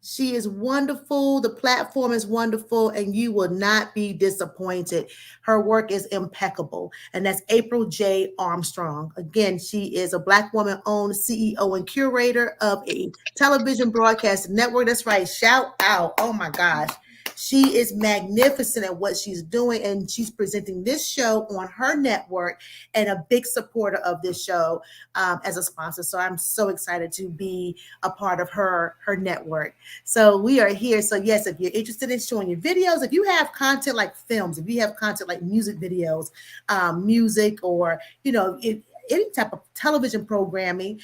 S5: She is wonderful. The platform is wonderful, and you will not be disappointed. Her work is impeccable. And that's April J. Armstrong. Again, she is a Black woman-owned CEO and curator of a television broadcast network. That's right. Shout out. Oh, my gosh. She is magnificent at what she's doing, and she's presenting this show on her network and a big supporter of this show as a sponsor. So I'm so excited to be a part of her network. So we are here. So yes, if you're interested in showing your videos, if you have content like films, if you have content like music videos, music, or any type of television programming,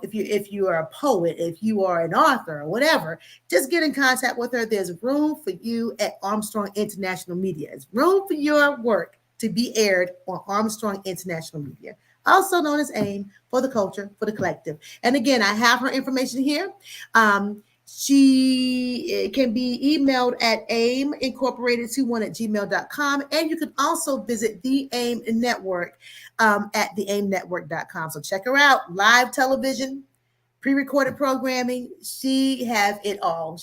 S5: if you are a poet, if you are an author or whatever, just get in contact with her. There's room for you at Armstrong International Media. There's room for your work to be aired on Armstrong International Media, also known as AIM, for the culture, for the collective. And again, I have her information here. She can be emailed at aimincorporated21@gmail.com. And you can also visit the AIM Network at theaimnetwork.com. So check her out. Live television, pre-recorded programming. She have it all.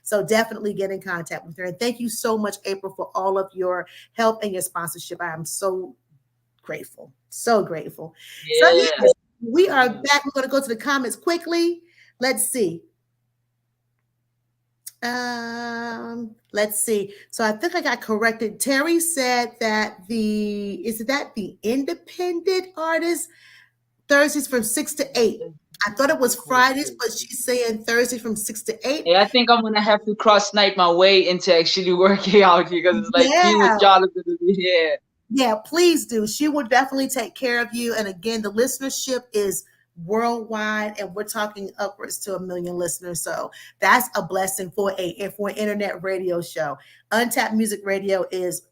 S5: So definitely get in contact with her. And thank you so much, April, for all of your help and your sponsorship. I am so grateful. So grateful. Yeah. So yes, we are back. We're going to go to the comments quickly. Let's see. Let's see. So I think I got corrected. Terry said that the independent artist Thursdays from 6 to 8. I thought it was Fridays, but she's saying Thursday from 6 to 8.
S2: Yeah, I think I'm gonna have to cross night my way into actually working out because it's like being with
S5: Yeah.
S2: y'all is gonna be here.
S5: Yeah, please do. She will definitely take care of you. And again, the listenership is worldwide, and we're talking upwards to 1 million listeners. So that's a blessing for an internet radio show. Untapped Music Radio is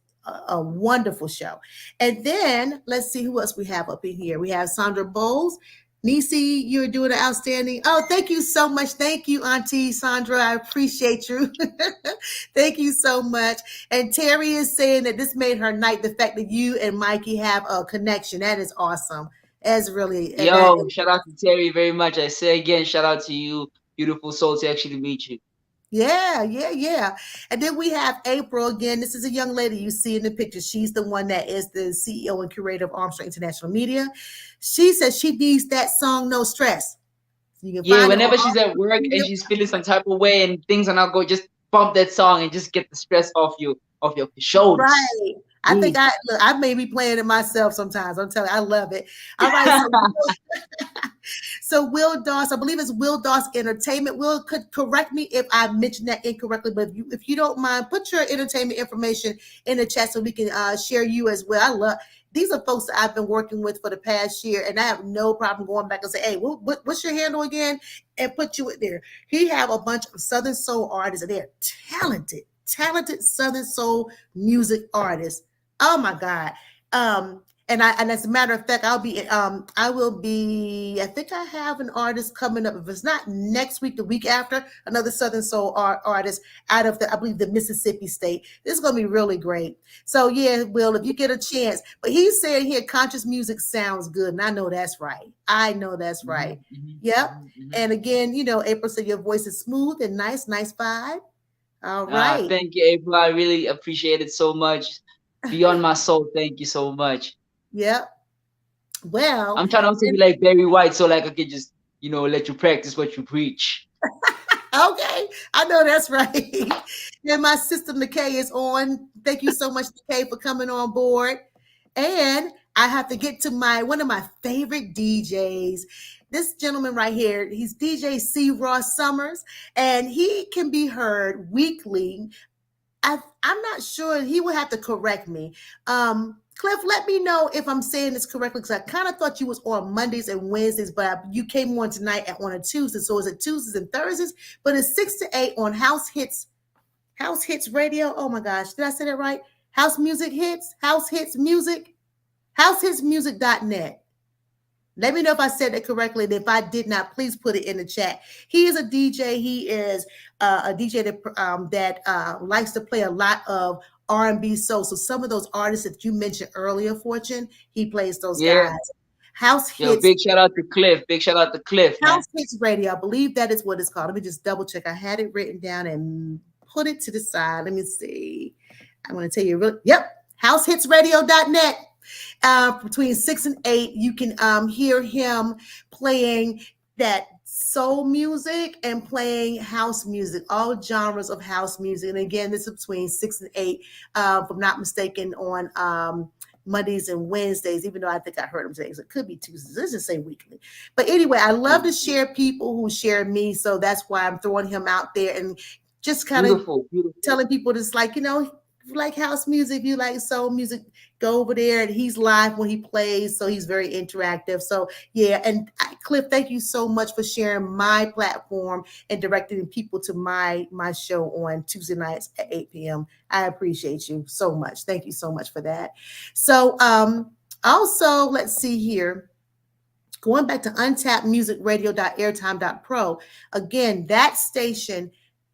S5: a wonderful show. And then let's see who else we have up in here. We have Sandra Bowles. Nisi, you're doing an outstanding. Oh, thank you so much. Thank you, Auntie Sandra. I appreciate you. Thank you so much. And Terry is saying that this made her night. The fact that you and Mikey have a connection, that is awesome. That's really
S2: Yo, shout out to Terry very much. I say again, shout out to you, beautiful soul, to actually meet you.
S5: Yeah. And then we have April again. This is a young lady you see in the picture. She's the one that is the CEO and curator of Armstrong International Media. She says she needs that song, No Stress.
S2: You can yeah, whenever she's at work and she's feeling some type of way and things are not going, just bump that song and just get the stress off your shoulders.
S5: Right. I think I may be playing it myself sometimes. I'm telling you, I love it. All right. So Will Doss, I believe it's Will Doss Entertainment. Will could correct me if I mentioned that incorrectly, but if you don't mind, put your entertainment information in the chat so we can share you as well. These are folks that I've been working with for the past year, and I have no problem going back and say, hey, what's your handle again? And put you in there. He have a bunch of Southern Soul artists, and they're talented Southern Soul music artists. Oh my God. And as a matter of fact, I think I have an artist coming up. If it's not next week, the week after, another Southern Soul artist out of I believe the Mississippi state. This is going to be really great. So yeah, Will, if you get a chance, but he's saying here, conscious music sounds good. And I know that's right. Yep. And again, April said your voice is smooth and nice vibe. All right.
S2: Thank you, April. I really appreciate it so much. Beyond my soul, thank you so much.
S5: Yep. Well,
S2: I'm trying not to be like Barry White, so like I could just, let you practice what you preach.
S5: Okay, I know that's right. And my sister McKay is on. Thank you so much, McKay, for coming on board. And I have to get to one of my favorite DJs. This gentleman right here, he's DJ C. Ross Summers, and he can be heard weekly. I'm not sure. He will have to correct me. Cliff, let me know if I'm saying this correctly, because I kind of thought you was on Mondays and Wednesdays, but you came on tonight on a Tuesday. So is it Tuesdays and Thursdays? But it's 6 to 8 on House Hits Radio. Oh my gosh, did I say that right? House Hits Music, househitsmusic.net. Let me know if I said that correctly. And if I did not, please put it in the chat. He is a DJ. He is a DJ that likes to play a lot of R&B soul. So some of those artists that you mentioned earlier, Fortune, he plays those guys. House Hits.
S2: Big shout out to Cliff.
S5: House Hits Radio. I believe that is what it's called. Let me just double check. I had it written down and put it to the side. Let me see. I'm going to tell you. Yep. Househitsradio.net. Between 6 and 8, you can hear him playing that soul music and playing house music, all genres of house music. And again, this is between 6 and 8, if I'm not mistaken, on Mondays and Wednesdays, even though I think I heard him say it could be Tuesdays. Let's just say weekly. But anyway, I love to share people who share me. So that's why I'm throwing him out there and just kind of telling people this, like, if you like house music, if you like soul music, go over there, and he's live when he plays, so he's very interactive. So yeah, and Cliff, thank you so much for sharing my platform and directing people to my show on Tuesday nights at 8 p.m. I appreciate you so much. Thank you so much for that. So also, let's see here. Going back to untappedmusicradio.airtime.pro, again, that station,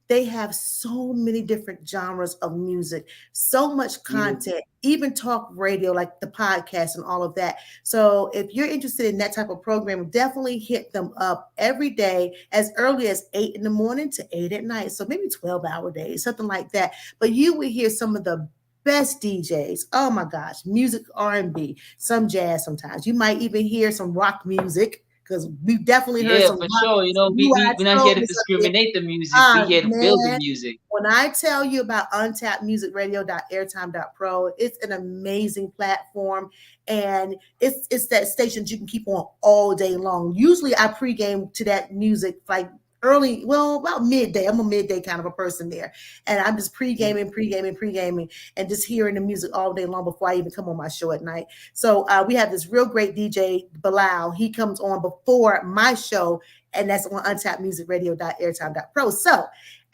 S5: they have so many different genres of music, so much content, even talk radio, like the podcast and all of that. So if you're interested in that type of program, definitely hit them up every day as early as 8 in the morning to 8 at night. So maybe 12-hour days, something like that. But you will hear some of the best DJs. Oh my gosh, music, R&B, some jazz sometimes. You might even hear some rock music, because we've definitely heard
S2: Yeah,
S5: some
S2: for sure. You know, we're not here to discriminate the music. We're here to build the music.
S5: When I tell you about untappedmusicradio.airtime.pro, it's an amazing platform, and it's that station you can keep on all day long. Usually I pregame to that music like early, well, about midday. I'm a midday kind of a person there. And I'm just pregaming, and just hearing the music all day long before I even come on my show at night. So we have this real great DJ, Bilal. He comes on before my show, and that's on untappedmusicradio.airtime.pro. So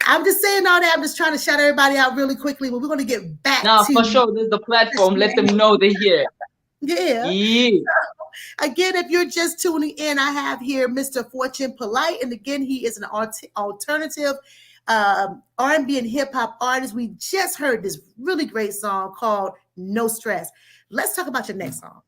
S5: I'm just saying all that. I'm just trying to shout everybody out really quickly, but we're going to get back to...
S2: for sure. This is the platform. Let them know they're here.
S5: Yeah.
S2: Yeah.
S5: Again, if you're just tuning in, I have here Mr. Fortune Polite. And again, he is an alternative R&B and hip hop artist. We just heard this really great song called No Stress. Let's talk about your next song.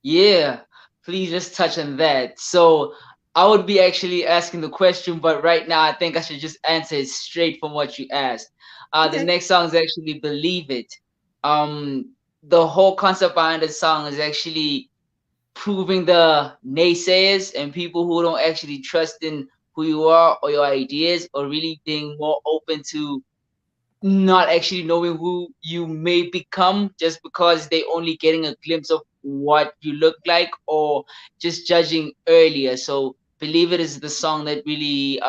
S2: Yeah, please just touch on that. So I would be actually asking the question, but right now I think I should just answer it straight from what you asked.
S5: Okay.
S2: The next song is actually Believe It. The whole concept behind the song is actually proving the naysayers and people who don't actually trust in who you are or your ideas, or really being more open to not actually knowing who you may become just because they only getting a glimpse of what you look like, or just judging earlier. So Believe It is the song that really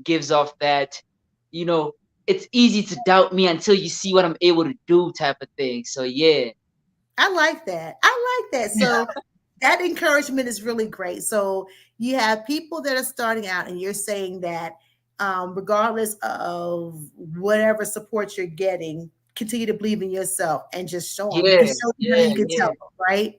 S2: gives off that, you know, it's easy to doubt me until you see what I'm able to do type of thing. So yeah.
S5: I like that. So that encouragement is really great. So you have people that are starting out, and you're saying that regardless of whatever support you're getting, continue to believe in yourself and just show them. You can tell them, right?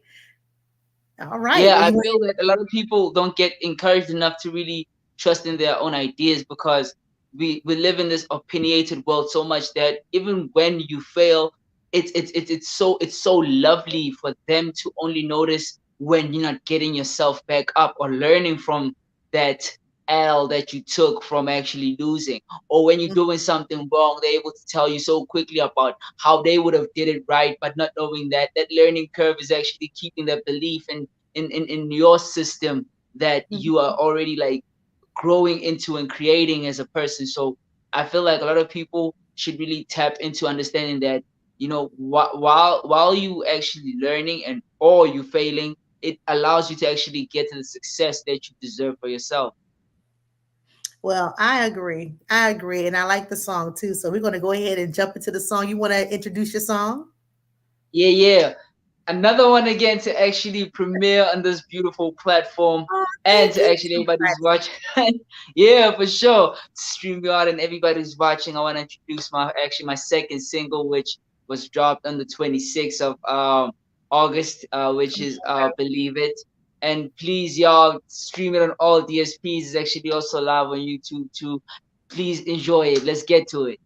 S5: All right.
S2: Yeah, I feel that a lot of people don't get encouraged enough to really trust in their own ideas, because we live in this opinionated world so much that even when you fail, it's so lovely for them to only notice when you're not getting yourself back up or learning from that L that you took from actually losing, or when you're doing something wrong, they're able to tell you so quickly about how they would have did it right, but not knowing that learning curve is actually keeping that belief in your system that you are already like growing into and creating as a person. So I feel like a lot of people should really tap into understanding that, you know, while you actually learning and or you failing, it allows you to actually get to the success that you deserve for yourself.
S5: Well, I agree. And I like the song too. So we're going to go ahead and jump into the song. You want to introduce your song?
S2: Yeah. Another one again to actually premiere on this beautiful platform, and to actually everybody's watching. Yeah, for sure. Stream me out and everybody's watching. I want to introduce my second single, which was dropped on the 26th of August, which is Believe It. And please, y'all, stream it on all DSPs. It's actually also live on YouTube too. Please enjoy it. Let's get to it.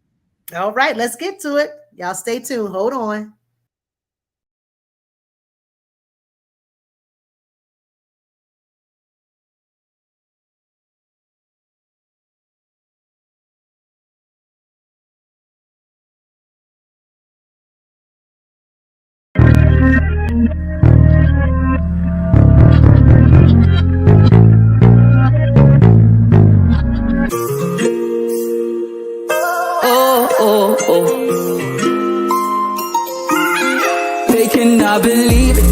S5: All right, let's get to it. Y'all stay tuned. Hold on.
S4: They cannot believe it.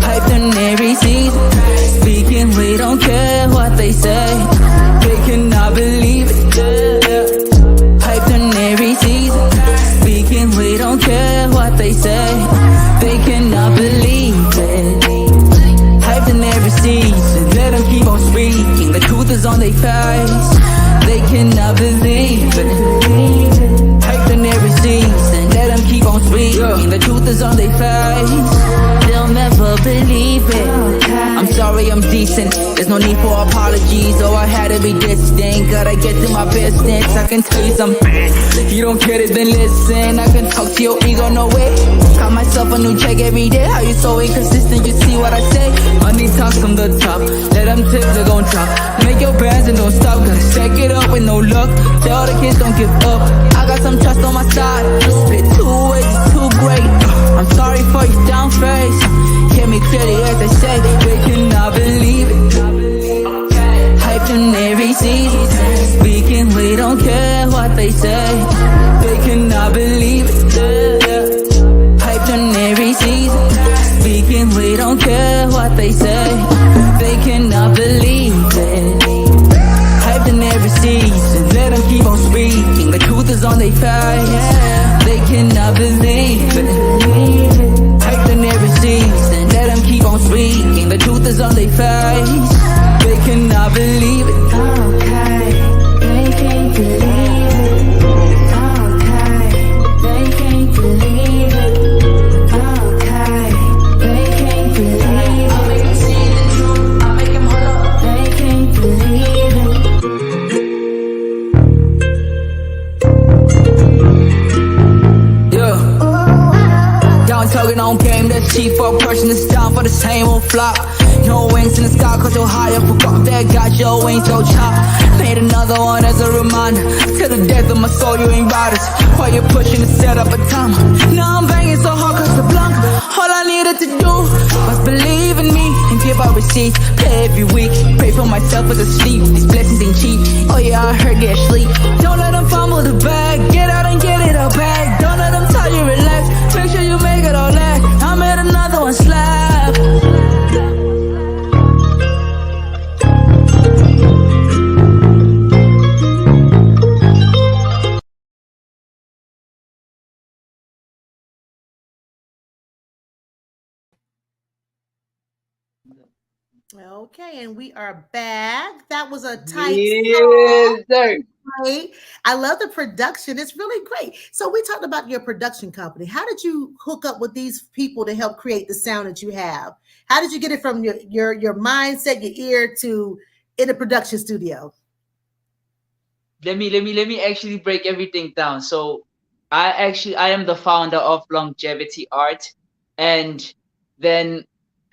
S4: Hyped on every season. Speaking, we don't care what they say. They cannot believe it. Hyped on every season. Speaking, we don't care what they say. They cannot believe it. Hyped in every season. Let them keep on speaking. The truth is on their face. They cannot believe it. Hyped in every season. Let them keep on speaking. The truth is on their face. They'll never believe it. I'm sorry, I'm decent. There's no need for apologies. Oh, I had to be distant. Gotta get to my business. I can tell you something. You don't get it, then listen. I can talk to your ego, no way. Got myself a new check every day. How you so inconsistent? You see what I say? Money talks from the top. Let them tip, they're gon' drop. Make your bands and don't stop. Gotta stack it up with no luck. Tell the kids don't give up. I got some trust on my side. Spit 2 ways, it's too great. I'm sorry for your down face. Hear me clearly as I say. They cannot believe and we don't care what they say. They cannot believe it. Hyped in every season, let them keep on speaking. The truth is on their face. They cannot believe it. Hyped in every season, let them keep on speaking. The truth is on their face. They cannot believe it. Okay, they can't believe it. Okay, they can't believe it. Okay, they can't believe it. I'll make them see the truth. I'll make them hold up. They can't believe it. Yeah. Y'all talking on game, that's cheap for a person that's down for the same old flop. No wings in the sky cause you're higher. Forgot that got your wings so chopped. Made another one as a reminder. To the death of my soul, you ain't riders. While you're pushing to set up a timer. Now I'm banging so hard cause the blank. All I needed to do was believe in me and give out receipts. Pay every week. Pray for myself as I sleep. These blessings ain't cheap. Oh yeah, I heard get sleep. Don't let them fumble the bag. Get out and get it all back. Don't let them tell you relax. Make sure you make it all last. I made another one slap.
S5: Okay, and we are back. That was a tight
S2: Yes, sir.
S5: right? I love the production. It's really great. So we talked about your production company. How did you hook up with these people to help create the sound that you have? How did you get it from your mindset, your ear to in the production studio?
S2: Let me actually break everything down. So I am the founder of Longevity Art, and then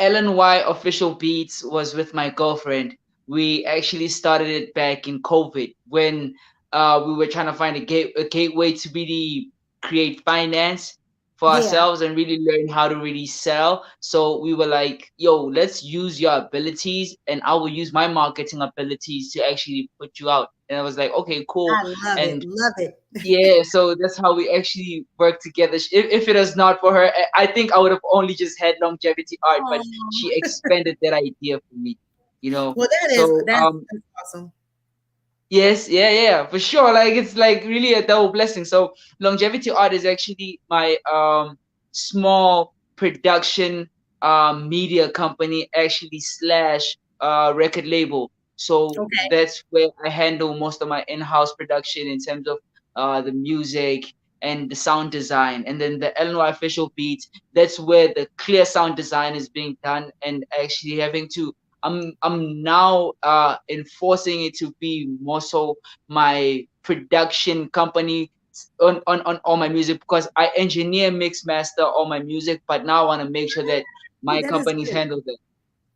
S2: LNY Official Beats was with my girlfriend. We actually started it back in COVID when we were trying to find a gateway to really create finance for
S5: Yeah,
S2: ourselves and really learn how to really sell. So we were like, yo, let's use your abilities and I will use my marketing abilities to actually put you out. And I was like, okay, cool.
S5: I love it.
S2: And
S5: Love it.
S2: yeah, so that's how we actually work together. If it was not for her, I think I would have only just had longevity art, but
S5: Oh,
S2: she expanded that idea for me, you know.
S5: well,
S2: So
S5: that's awesome.
S2: yes, yeah, for sure. Like it's like really a double blessing. So longevity art is actually my small production media company actually slash record label. So
S5: Okay.
S2: that's where I handle most of my in-house production in terms of the music and the sound design. And then the Illinois official beats, that's where the clear sound design is being done and actually having to I'm now enforcing it to be more so my production company on all my music because I engineer, mix, master all my music, but now I want to make sure that
S5: Ooh,
S2: my
S5: that is
S2: companies
S5: good.
S2: handle that.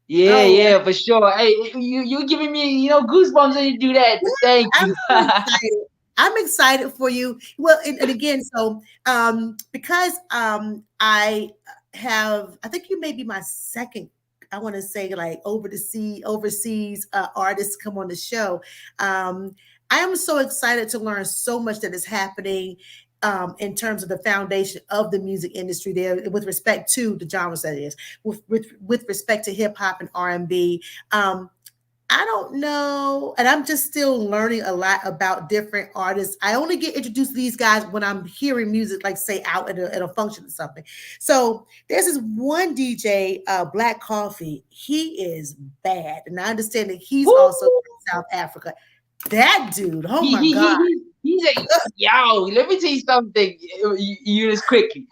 S2: Yeah,
S5: Oh,
S2: yeah, for sure. Hey, you giving me goosebumps when you do that, but thank
S5: I'm
S2: you.
S5: so excited. I'm excited for you. Well, and again, so because I think you may be my second, I want to say like overseas artists come on the show. I am so excited to learn so much that is happening in terms of the foundation of the music industry there with respect to the genres that it is, with respect to hip hop and R&B. I don't know. And I'm just still learning a lot about different artists. I only get introduced to these guys when I'm hearing music, like say out at a function or something. So there's this one DJ, Black Coffee. He is bad. And I understand that he's
S2: Woo!
S5: also from South Africa. That dude, oh
S2: He,
S5: my
S2: he, he,
S5: God.
S2: he's a yo. Let me tell you something, Eunice, quickly.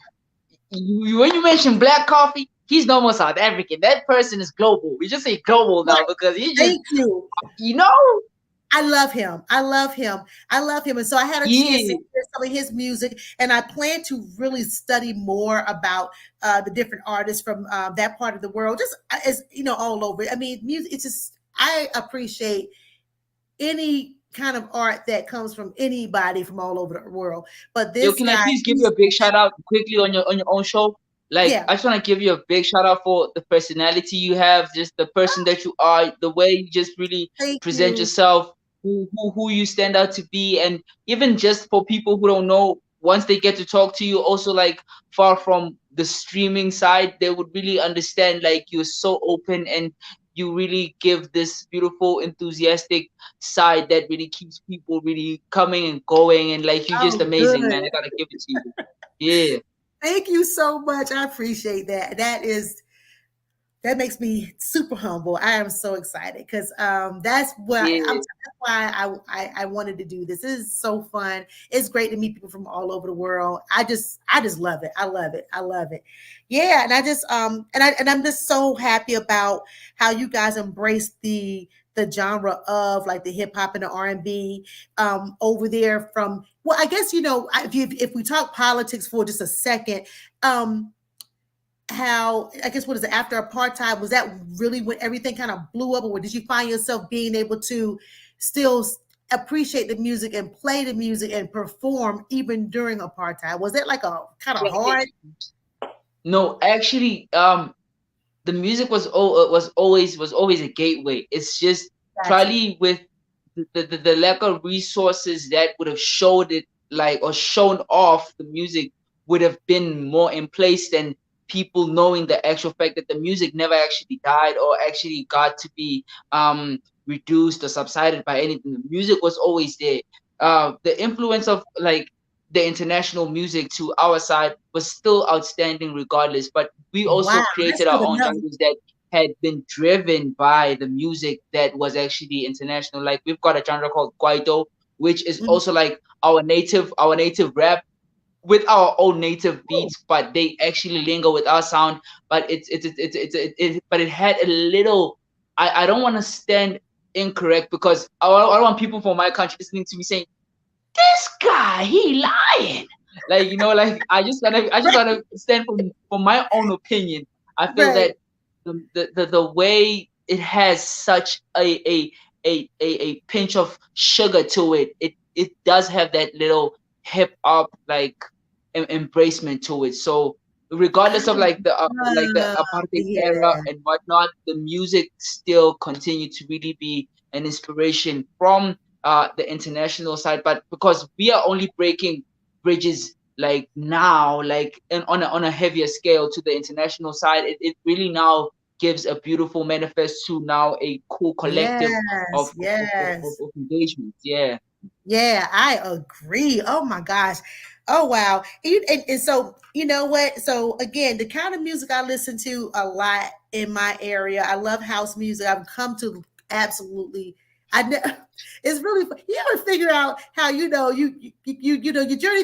S2: When you mention black coffee, he's no more South African. That person is global. We just say global
S5: Right.
S2: now because he just,
S5: Thank you.
S2: you know,
S5: I love him. I love him. I love him. And so I had a chance to
S2: yeah.
S5: hear some of his music, and I plan to really study more about the different artists from that part of the world, just as you know, all over. I mean, music. It's just I appreciate any kind of art that comes from anybody from all over the world. But
S2: Yo,
S5: this
S2: can I
S5: guy,
S2: please give you a big shout out quickly on your own show? Like,
S5: yeah.
S2: I just want to give you a big shout out for the personality you have, just the person that you are, the way you just really
S5: Thank
S2: present
S5: you.
S2: yourself, who you stand out to be, and even just for people who don't know once they get to talk to you, also like far from the streaming side, they would really understand like you're so open and you really give this beautiful, enthusiastic side that really keeps people really coming and going, and like you're just
S5: Oh,
S2: amazing,
S5: good.
S2: man. I gotta give it to you. Yeah.
S5: Thank you so much. I appreciate that. That makes me super humble. I am so excited because that's what
S2: Yeah.
S5: that's why I wanted to do this. This is so fun. It's great to meet people from all over the world. I just love it. I love it. I love it. Yeah, and I just and I'm just so happy about how you guys embrace the genre of like the hip hop and the R&B over there. From well, I guess if we talk politics for just a second. How I guess what is it after apartheid, was that really when everything kind of blew up, or did you find yourself being able to still appreciate the music and play the music and perform even during apartheid? Was it like a kind of hard?
S2: No, actually, the music was always a gateway. It's just
S5: Gotcha.
S2: probably with the lack of resources that would have showed it like or shown off the music would have been more in place than people knowing the actual fact that the music never actually died or actually got to be reduced or subsided by anything. The music was always there. The influence of like the international music to our side was still outstanding regardless, but we also
S5: Wow, that's
S2: created our
S5: good
S2: own
S5: enough.
S2: genres that had been driven by the music that was actually international. Like we've got a genre called Guaido, which is
S5: Mhm.
S2: also like our native rap with our own native
S5: Ooh,
S2: beats, but they actually linger with our sound. But but it had a little. I don't want to stand incorrect because I don't want people from my country listening to me saying this guy he lying. Like like I just wanna stand from my own opinion. I feel
S5: right.
S2: that the way it has such a pinch of sugar to it. It does have that little hip hop like embracement to it. So
S5: I
S2: regardless of like the
S5: love to
S2: apartheid
S5: hear
S2: era
S5: that.
S2: and whatnot, the music still continued to really be an inspiration from the international side. But because we are only breaking bridges like now, like on a heavier scale to the international side, it really now gives a beautiful manifest to now a cool collective
S5: Yes,
S2: of
S5: yes.
S2: engagements. Yeah.
S5: Yeah, I agree. Oh my gosh. Oh wow. And so you know what? So again, the kind of music I listen to a lot in my area, I love house music. I've come to absolutely. It's really fun. You ever figure out how you journey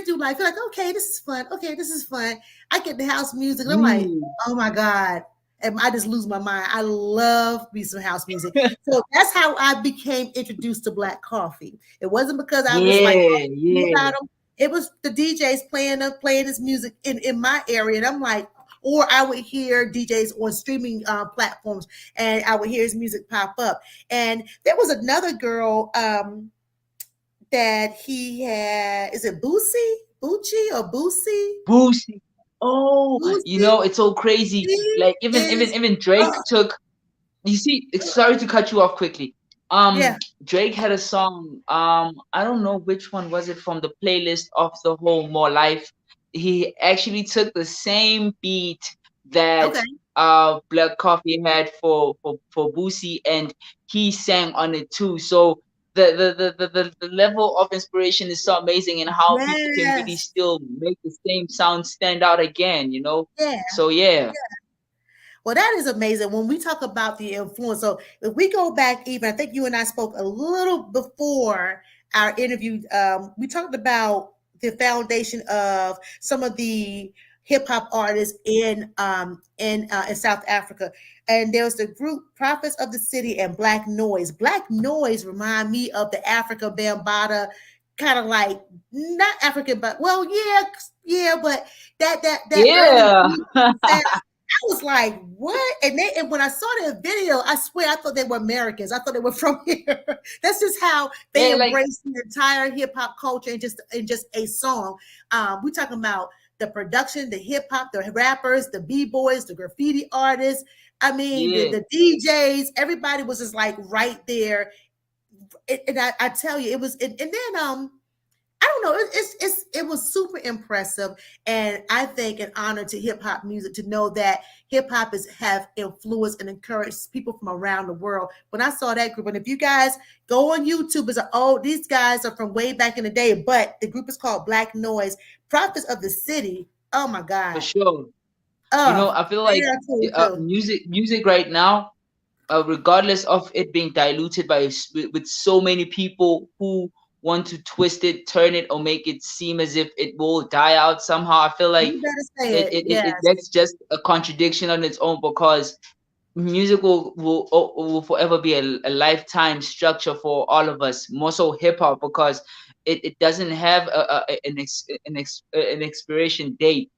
S5: through life? You're like, okay, this is fun. Okay, this is fun. I get the house music, and I'm like,
S2: Mm.
S5: oh my god, and I just lose my mind. I love me some house music. So that's how I became introduced to black coffee. It wasn't because I was like
S2: Yeah,
S5: knew
S2: yeah,
S5: about him. It was the DJs playing this music in my area, and I'm like, or I would hear DJs on streaming platforms, and I would hear his music pop up. And there was another girl that he had. Is it Boosie, Bucci, or Boosie?
S2: Boosie. Oh,
S5: Boosie.
S2: it's so crazy.
S5: He
S2: Like
S5: is.
S2: even Drake
S5: Oh,
S2: took. You see, sorry to cut you off quickly.
S5: yeah.
S2: Drake had a song. I don't know which one was it from the playlist of the whole More Life. He actually took the same beat
S5: Okay.
S2: that Black Coffee had for Boosie, and he sang on it too. So the level of inspiration is so amazing, and how people can really
S5: Yes.
S2: still make the same sound stand out again.
S5: Yeah.
S2: So yeah.
S5: Well, that is amazing. When we talk about the influence, so if we go back, even I think you and I spoke a little before our interview. We talked about the foundation of some of the hip hop artists in South Africa, and there was the group Prophets of the City and Black Noise. Black Noise remind me of the Africa Bambaataa, kind of like not African, but well, yeah, but that early
S2: Yeah.
S5: sound. I was like, what? And when I saw that video, I swear I thought they were Americans. I thought they were from here. That's just how they
S2: Yeah, like
S5: embrace the entire hip hop culture in just a song. We're talking about the production, the hip hop, the rappers, the b-boys, the graffiti artists. I mean,
S2: yeah.
S5: the DJs. Everybody was just like right there. And I tell you, it was. And then I don't know. It was super impressive, and I think an honor to hip hop music to know that hip hop have influenced and encouraged people from around the world. When I saw that group, and if you guys go on YouTube, it's these guys are from way back in the day, but the group is called Black Noise, Prophets of the City. Oh my God!
S2: For sure.
S5: Oh,
S2: I feel like music right now, regardless of it being diluted with so many people who want to twist it, turn it, or make it seem as if it will die out somehow. I feel like
S5: you better say it. Yes.
S2: that's just a contradiction on its own, because music will forever be a lifetime structure for all of us, more so hip hop, because it doesn't have an expiration date.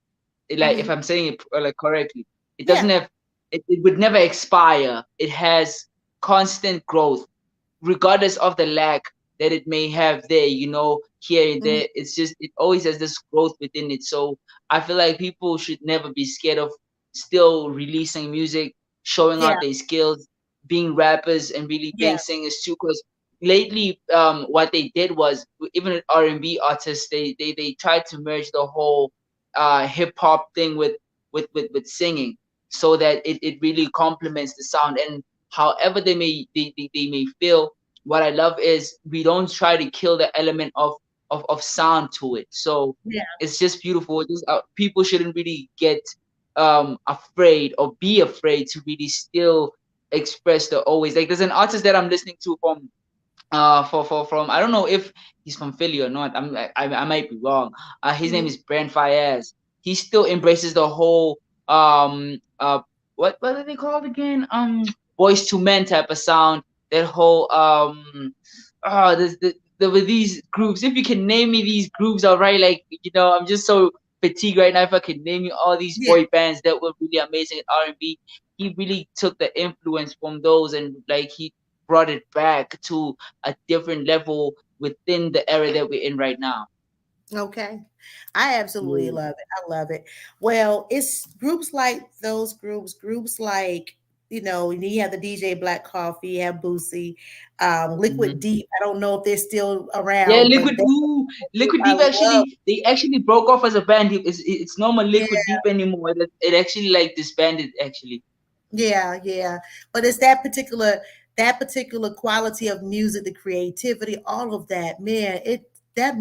S2: Like, if I'm saying it like correctly, it doesn't have it would never expire. It has constant growth, regardless of the lack that it may have there, here and there. It's just, it always has this growth within it. So I feel like people should never be scared of still releasing music, showing out their skills, being rappers, and really being singers too. Because lately, what they did was, even with R&B artists, they tried to merge the whole hip hop thing with singing, so that it really complements the sound. And however they may feel, what I love is we don't try to kill the element of sound to it. So it's just beautiful. People shouldn't really get afraid or be afraid to really still express the always. Like, there's an artist that I'm listening to from I don't know if he's from Philly or not. I might be wrong. His name is Brent Fayez. He still embraces the whole what are they called again? Boys to Men type of sound. That whole there were these groups. If you can name me these groups, alright. Like, I'm just so fatigued right now. If I could name you all these boy bands that were really amazing at R&B, he really took the influence from those, and like, he brought it back to a different level within the era that we're in right now.
S5: Okay. I absolutely love it. I love it. Well, it's groups like those groups like, you have the DJ Black Coffee, you have Boosie, Liquid Deep. I don't know if they're still around.
S2: Yeah, Liquid Deep they actually broke off as a band. It's no more Liquid Deep anymore. It actually like disbanded actually.
S5: Yeah. But it's that particular quality of music, the creativity, all of that, man, the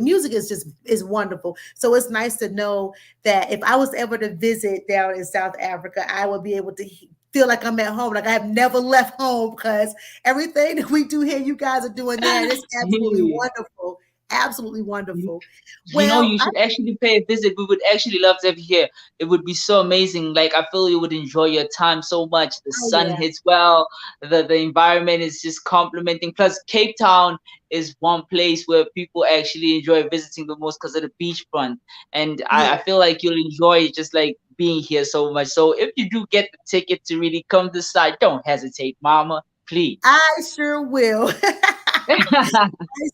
S5: music is wonderful. So it's nice to know that if I was ever to visit down in South Africa, I would be able to feel like I'm at home, like I have never left home, because everything that we do here, you guys are doing there. And it's absolutely wonderful. Absolutely wonderful.
S2: You should actually pay a visit. We would actually love to have you here. It would be so amazing. Like, I feel you would enjoy your time so much. The sun hits well. The environment is just complimenting. Plus, Cape Town is one place where people actually enjoy visiting the most because of the beachfront. And I feel like you'll enjoy just like being here so much. So if you do get the ticket to really come to the site, don't hesitate, mama. Please.
S5: I sure will. I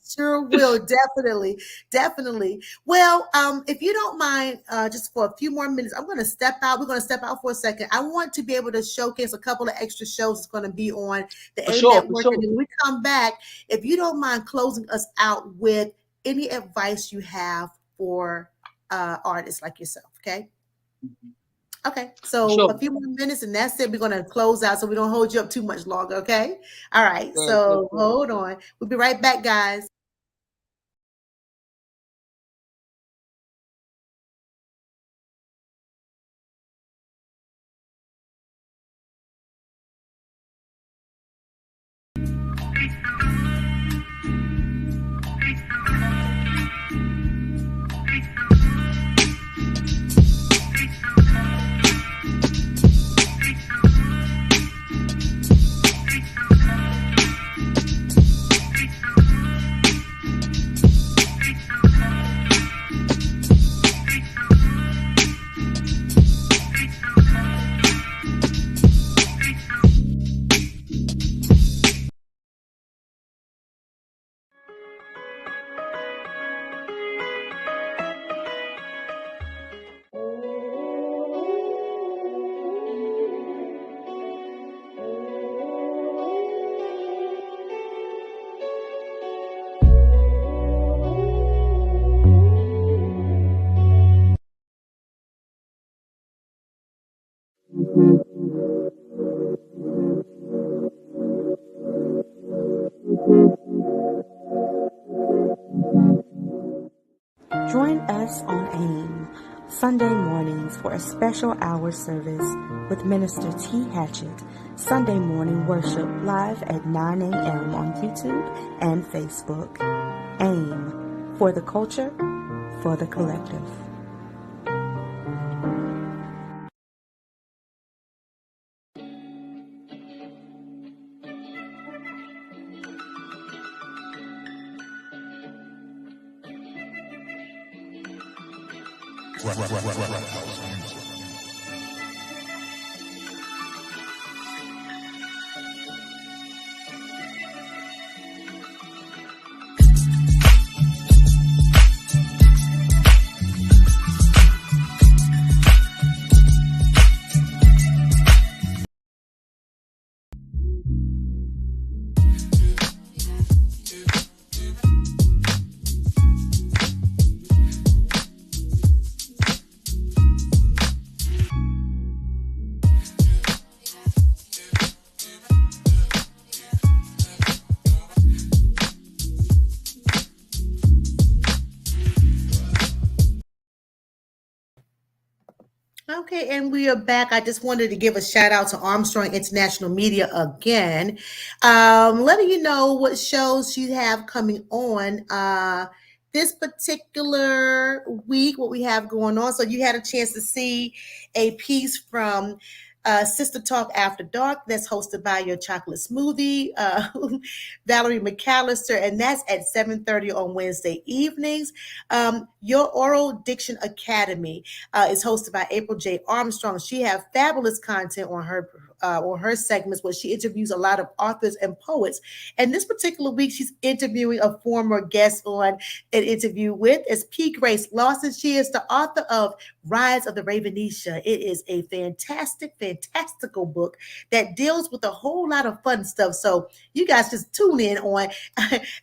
S5: sure will. Definitely. Well, if you don't mind, just for a few more minutes, I'm going to step out. We're going to step out for a second. I want to be able to showcase a couple of extra shows that's going to be on the A Network. And when we come back, if you don't mind closing us out with any advice you have for artists like yourself. Okay. Okay, so a few more minutes and that's it. We're going to close out so we don't hold you up too much longer, okay? All right, so hold on. We'll be right back, guys.
S6: Join us on AIM Sunday mornings for a special hour service with Minister T. Hatchett. Sunday morning worship live at 9 a.m. on YouTube and Facebook. AIM, for the culture, for the collective.
S5: Okay, and we are back. I just wanted to give a shout out to Armstrong International Media again, letting you know what shows you have coming on this particular week, what we have going on. So you had a chance to see a piece from Sister Talk After Dark that's hosted by your chocolate smoothie, Valerie McAllister, and that's at 7:30 on Wednesday evenings. Your Oral Diction Academy is hosted by April J. Armstrong. She has fabulous content on her segments where she interviews a lot of authors and poets. And this particular week, she's interviewing a former guest on an interview with is P. Grace Lawson. She is the author of Rise of the Ravenisha. It is a fantastical book that deals with a whole lot of fun stuff. So you guys just tune in on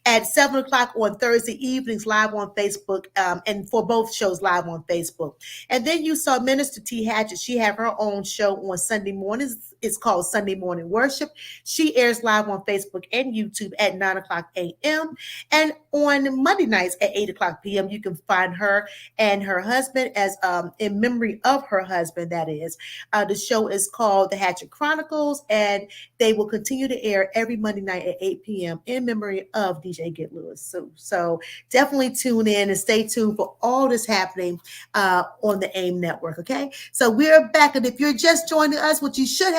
S5: at 7 o'clock on Thursday evenings live on Facebook, and for both shows live on Facebook. And then you saw Minister T. Hatchett. She have her own show on Sunday mornings. It's called Sunday Morning Worship. She airs live on Facebook and YouTube at 9 o'clock a.m. And on Monday nights at 8 o'clock p.m., you can find her and her husband as in memory of her husband, that is. The show is called The Hatchet Chronicles, and they will continue to air every Monday night at 8 p.m. in memory of DJ Get Lewis. So definitely tune in and stay tuned for all this happening on the AIM network, okay? So we're back, and if you're just joining us, what you should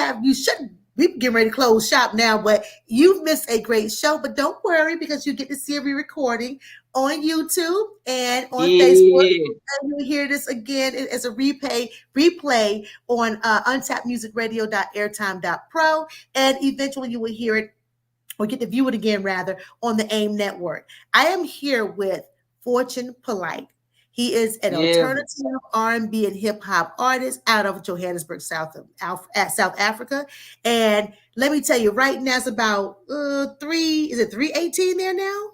S5: we getting ready to close shop now, but you've missed a great show. But don't worry, because you get to see a re-recording on YouTube and on Facebook. And you'll hear this again as a replay on untappedmusicradio.airtime.pro. And eventually you will hear it or get to view it again, rather, on the AIM network. I am here with Fortune Polite. He is an alternative R&B and hip hop artist out of Johannesburg, South Africa. And let me tell you, right now it's about 3:18 there now?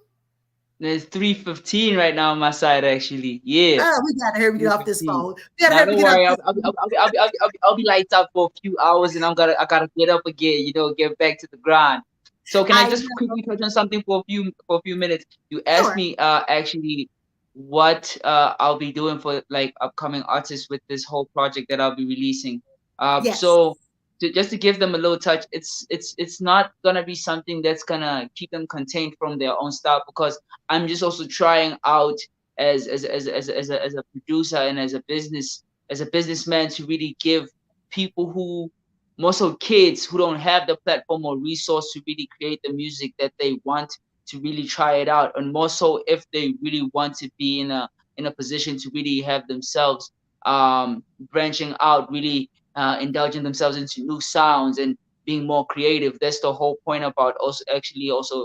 S2: There's 3:15 right now on my side, actually. Yeah.
S5: Oh, we gotta hurry get off this phone.
S2: Don't worry, I'll be lights out for a few hours, and I gotta get up again. Get back to the grind. So can I just quickly touch on something for a few minutes? You asked me actually what I'll be doing for like upcoming artists with this whole project that I'll be releasing.
S5: Yes.
S2: So just to give them a little touch, it's not gonna be something that's gonna keep them contained from their own style, because I'm just also trying out as a producer and as a businessman to really give people who, more so kids who don't have the platform or resource to really create the music that they want, to really try it out, and more so if they really want to be in a position to really have themselves branching out, really indulging themselves into new sounds and being more creative. That's the whole point about also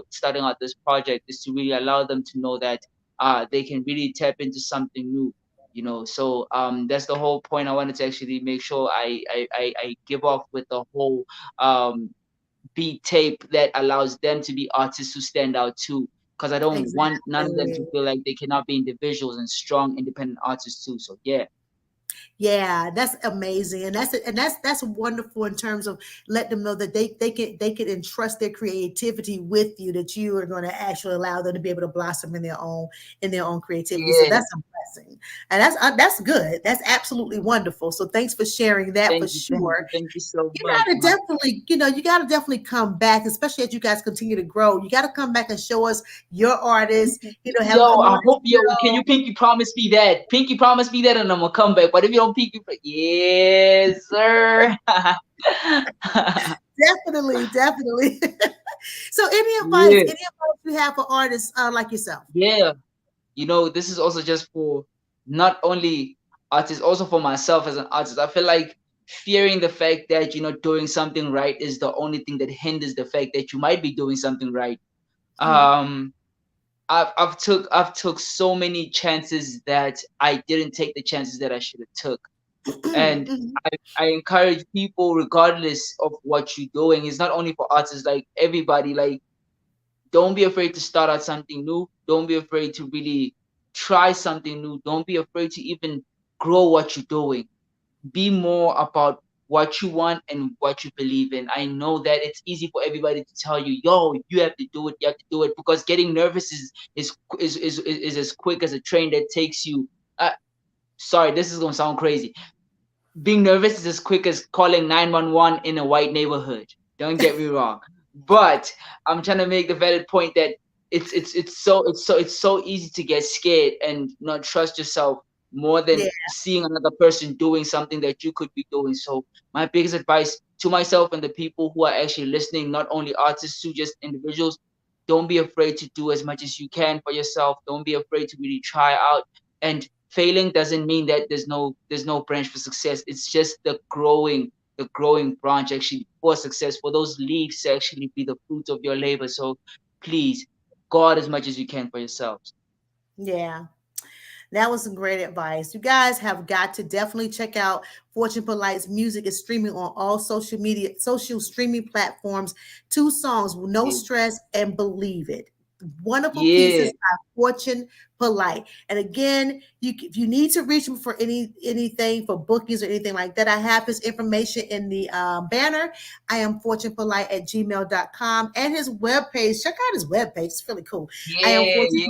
S2: starting out this project, is to really allow them to know that they can really tap into something new. So that's the whole point. I wanted to actually make sure I give off with the whole beat tape that allows them to be artists who stand out too, because I don't want none of them to feel like they cannot be individuals and strong independent artists too. So yeah,
S5: that's amazing, and that's wonderful in terms of let them know that they can entrust their creativity with you, that you are going to actually allow them to be able to blossom in their own creativity. So that's a blessing. And that's good. That's absolutely wonderful. So thanks for sharing that for sure.
S2: Thank you so
S5: You
S2: much.
S5: gotta definitely, you gotta definitely come back, especially as you guys continue to grow. You gotta come back and show us your artists, have
S2: Yo,
S5: come
S2: I
S5: on
S2: hope
S5: the
S2: can you
S5: show.
S2: pinky promise me that? Pinky promise me that, and I'm gonna come back. But if you don't pinky, yes, sir.
S5: Definitely, definitely. So
S2: Yeah,
S5: any advice you have for artists like yourself?
S2: yeah. This is also just for not only artists, also for myself as an artist. I feel like fearing the fact that doing something right is the only thing that hinders the fact that you might be doing something right. Um, I've took so many chances that I didn't take the chances that I should have took. And
S5: Mhm.
S2: I encourage people, regardless of what you're doing, it's not only for artists, like everybody, like don't be afraid to start out something new. Don't be afraid to really try something new. Don't be afraid to even grow what you're doing. Be more about what you want and what you believe in. I know that it's easy for everybody to tell you, yo, you have to do it, you have to do it, because getting nervous is as quick as a train that takes you. Sorry, this is gonna sound crazy. Being nervous is as quick as calling 911 in a white neighborhood. Don't get me wrong. But I'm trying to make the valid point that it's so easy to get scared and not trust yourself more
S5: Yeah,
S2: than seeing another person doing something that you could be doing. So my biggest advice to myself and the people who are actually listening, not only artists, to just individuals, don't be afraid to do as much as you can for yourself. Don't be afraid to really try out. And failing doesn't mean that there's no branch for success. It's just the growing branch actually for success, for those leaves to actually be the fruits of your labor. So please, God as much as you can for yourselves.
S5: yeah. That was some great advice. You guys have got to definitely check out Fortune Polite's music. Is streaming on all social streaming platforms. 2 songs, No
S2: Yeah.
S5: Stress and Believe It. Wonderful
S2: Yeah.
S5: pieces by Fortune Polite. And again, if you need to reach him for anything for bookings or anything like that, I have his information in the banner. I am fortunepolite@gmail.com, and his webpage. Check out his webpage. It's really cool. I am
S2: Yeah, yeah.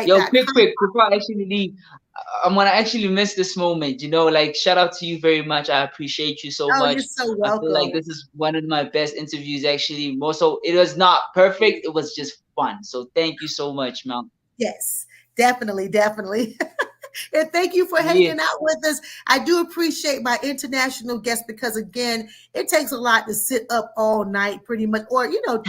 S2: Yo, quick,
S5: fortunepolite.wixsite.com.
S2: before I actually leave, I'm gonna actually miss this moment. Like, shout out to you very much. I appreciate you so
S5: Oh, you're
S2: much.
S5: so
S2: I feel like
S5: welcome.
S2: this is one of my best interviews, actually. More so, it was not perfect. It was just fun. So thank you so much, man.
S5: Yes, definitely, definitely. And thank you for
S2: Yeah.
S5: hanging out with us. I do appreciate my international guests because, again, it takes a lot to sit up all night, pretty much, or get your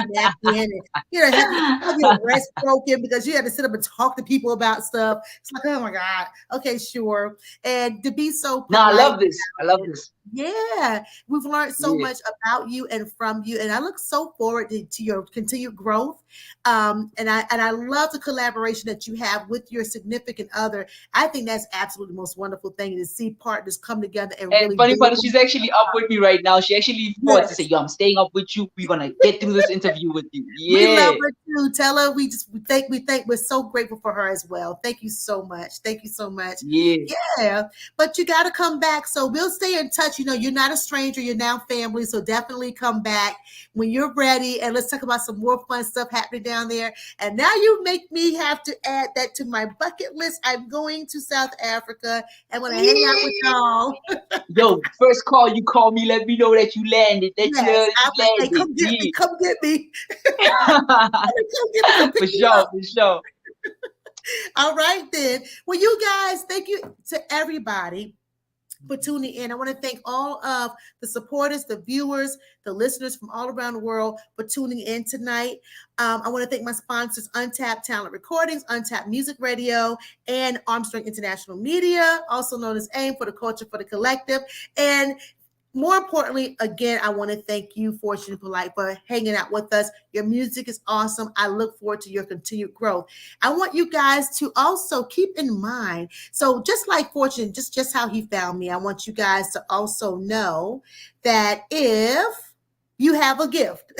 S5: nap in and have your rest broken because you had to sit up and talk to people about stuff. It's like, oh my God, okay, sure, and to be so
S2: No, I
S5: polite.
S2: love this. I love this.
S5: Yeah, we've learned so
S2: Yeah.
S5: much about you and from you, and I look so forward to your continued growth. And I love the collaboration that you have with your significant other. I think that's absolutely the most wonderful thing to see partners come together and
S2: And
S5: really
S2: funny part
S5: build.
S2: is she's actually up with me right now. She actually fought to say,
S5: Yes,
S2: yo, I'm staying up with you. We're gonna get through this interview with you.
S5: we love
S2: Yeah.
S5: her too. Tell her we think we're so grateful for her as well. Thank you so much. Thank you so much.
S2: Yeah.
S5: Yeah, but you got to come back. So we'll stay in touch. You're not a stranger. You're now family. So definitely come back when you're ready. And let's talk about some more fun stuff happening down there. And now you make me have to add that to my bucket list. I'm going to South Africa. I'm going to hang out with y'all.
S2: Yo, first call you call me, let me know that you landed. That you know
S5: Yes,
S2: that
S5: I'm like,
S2: you
S5: hey, come get me. Come get me.
S2: landed.
S5: Come get me. Come pick
S2: For
S5: me up.
S2: sure, for sure.
S5: All right, then. Well, you guys, thank you to everybody for tuning in. I want to thank all of the supporters, the viewers, the listeners from all around the world for tuning in tonight. I want to thank my sponsors, Untapped Talent Recordings, Untapped Music Radio, and Armstrong International Media, also known as AIM, for the culture for the collective. And more importantly, again, I want to thank you, Fortune Polite, for hanging out with us. Your music is awesome. I look forward to your continued growth. I want you guys to also keep in mind, so just like Fortune, just how he found me, I want you guys to also know that if you have a gift,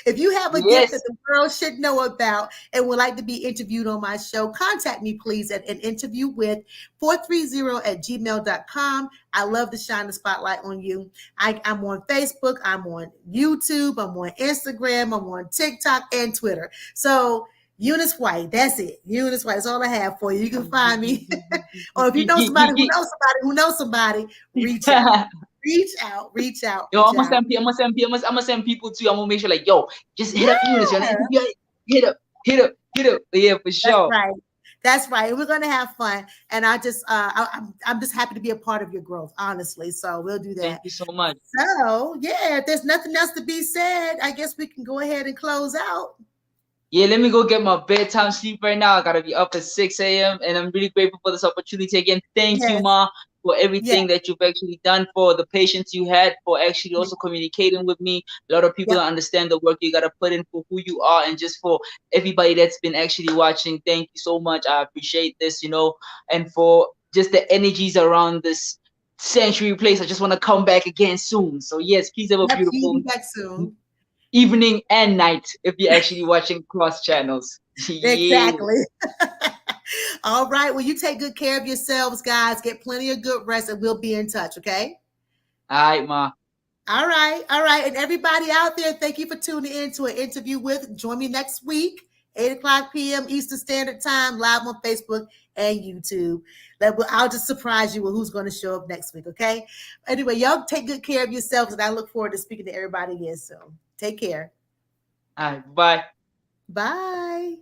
S5: if you have a gift that
S2: Yes.
S5: the world should know about and would like to be interviewed on my show, contact me, please, at an interview with 430@gmail.com. I love to shine the spotlight on you. I'm on Facebook, I'm on YouTube, I'm on Instagram, I'm on TikTok and Twitter. So
S1: Eunice White. That's it. Eunice White. That's all I have for you. You can find me. Or if you know somebody who knows somebody, reach out. Reach out.
S2: Yo, I'm gonna send people too. I'm gonna make sure like, yo, just hit up Eunice. Hit up. Yeah, for sure.
S1: That's right. We're gonna have fun, and I'm just happy to be a part of your growth, honestly. So we'll do that.
S2: Thank you so much.
S1: So yeah, if there's nothing else to be said, I guess we can go ahead and close out.
S2: Yeah, let me go get my bedtime sleep right now. I gotta be up at 6 a.m. and I'm really grateful for this opportunity again. Thank you, Ma, for everything that you've actually done, for the patience you had, for actually also communicating with me. A lot of people don't understand the work you gotta put in for who you are, and just for everybody that's been actually watching. Thank you so much. I appreciate this, and for just the energies around this sanctuary place. I just want to come back again soon. So yes, please have a beautiful
S1: back soon.
S2: Evening and night if you're actually watching cross channels.
S1: Exactly. All right. Well, you take good care of yourselves, guys. Get plenty of good rest, and we'll be in touch. Okay.
S2: All right, Ma.
S1: All right. And everybody out there, thank you for tuning in to an interview with. Join me next week, 8:00 p.m. Eastern Standard Time, live on Facebook and YouTube. I'll just surprise you with who's going to show up next week. Okay. Anyway, y'all take good care of yourselves, and I look forward to speaking to everybody again soon. Take care.
S2: All right. Bye.
S1: Bye.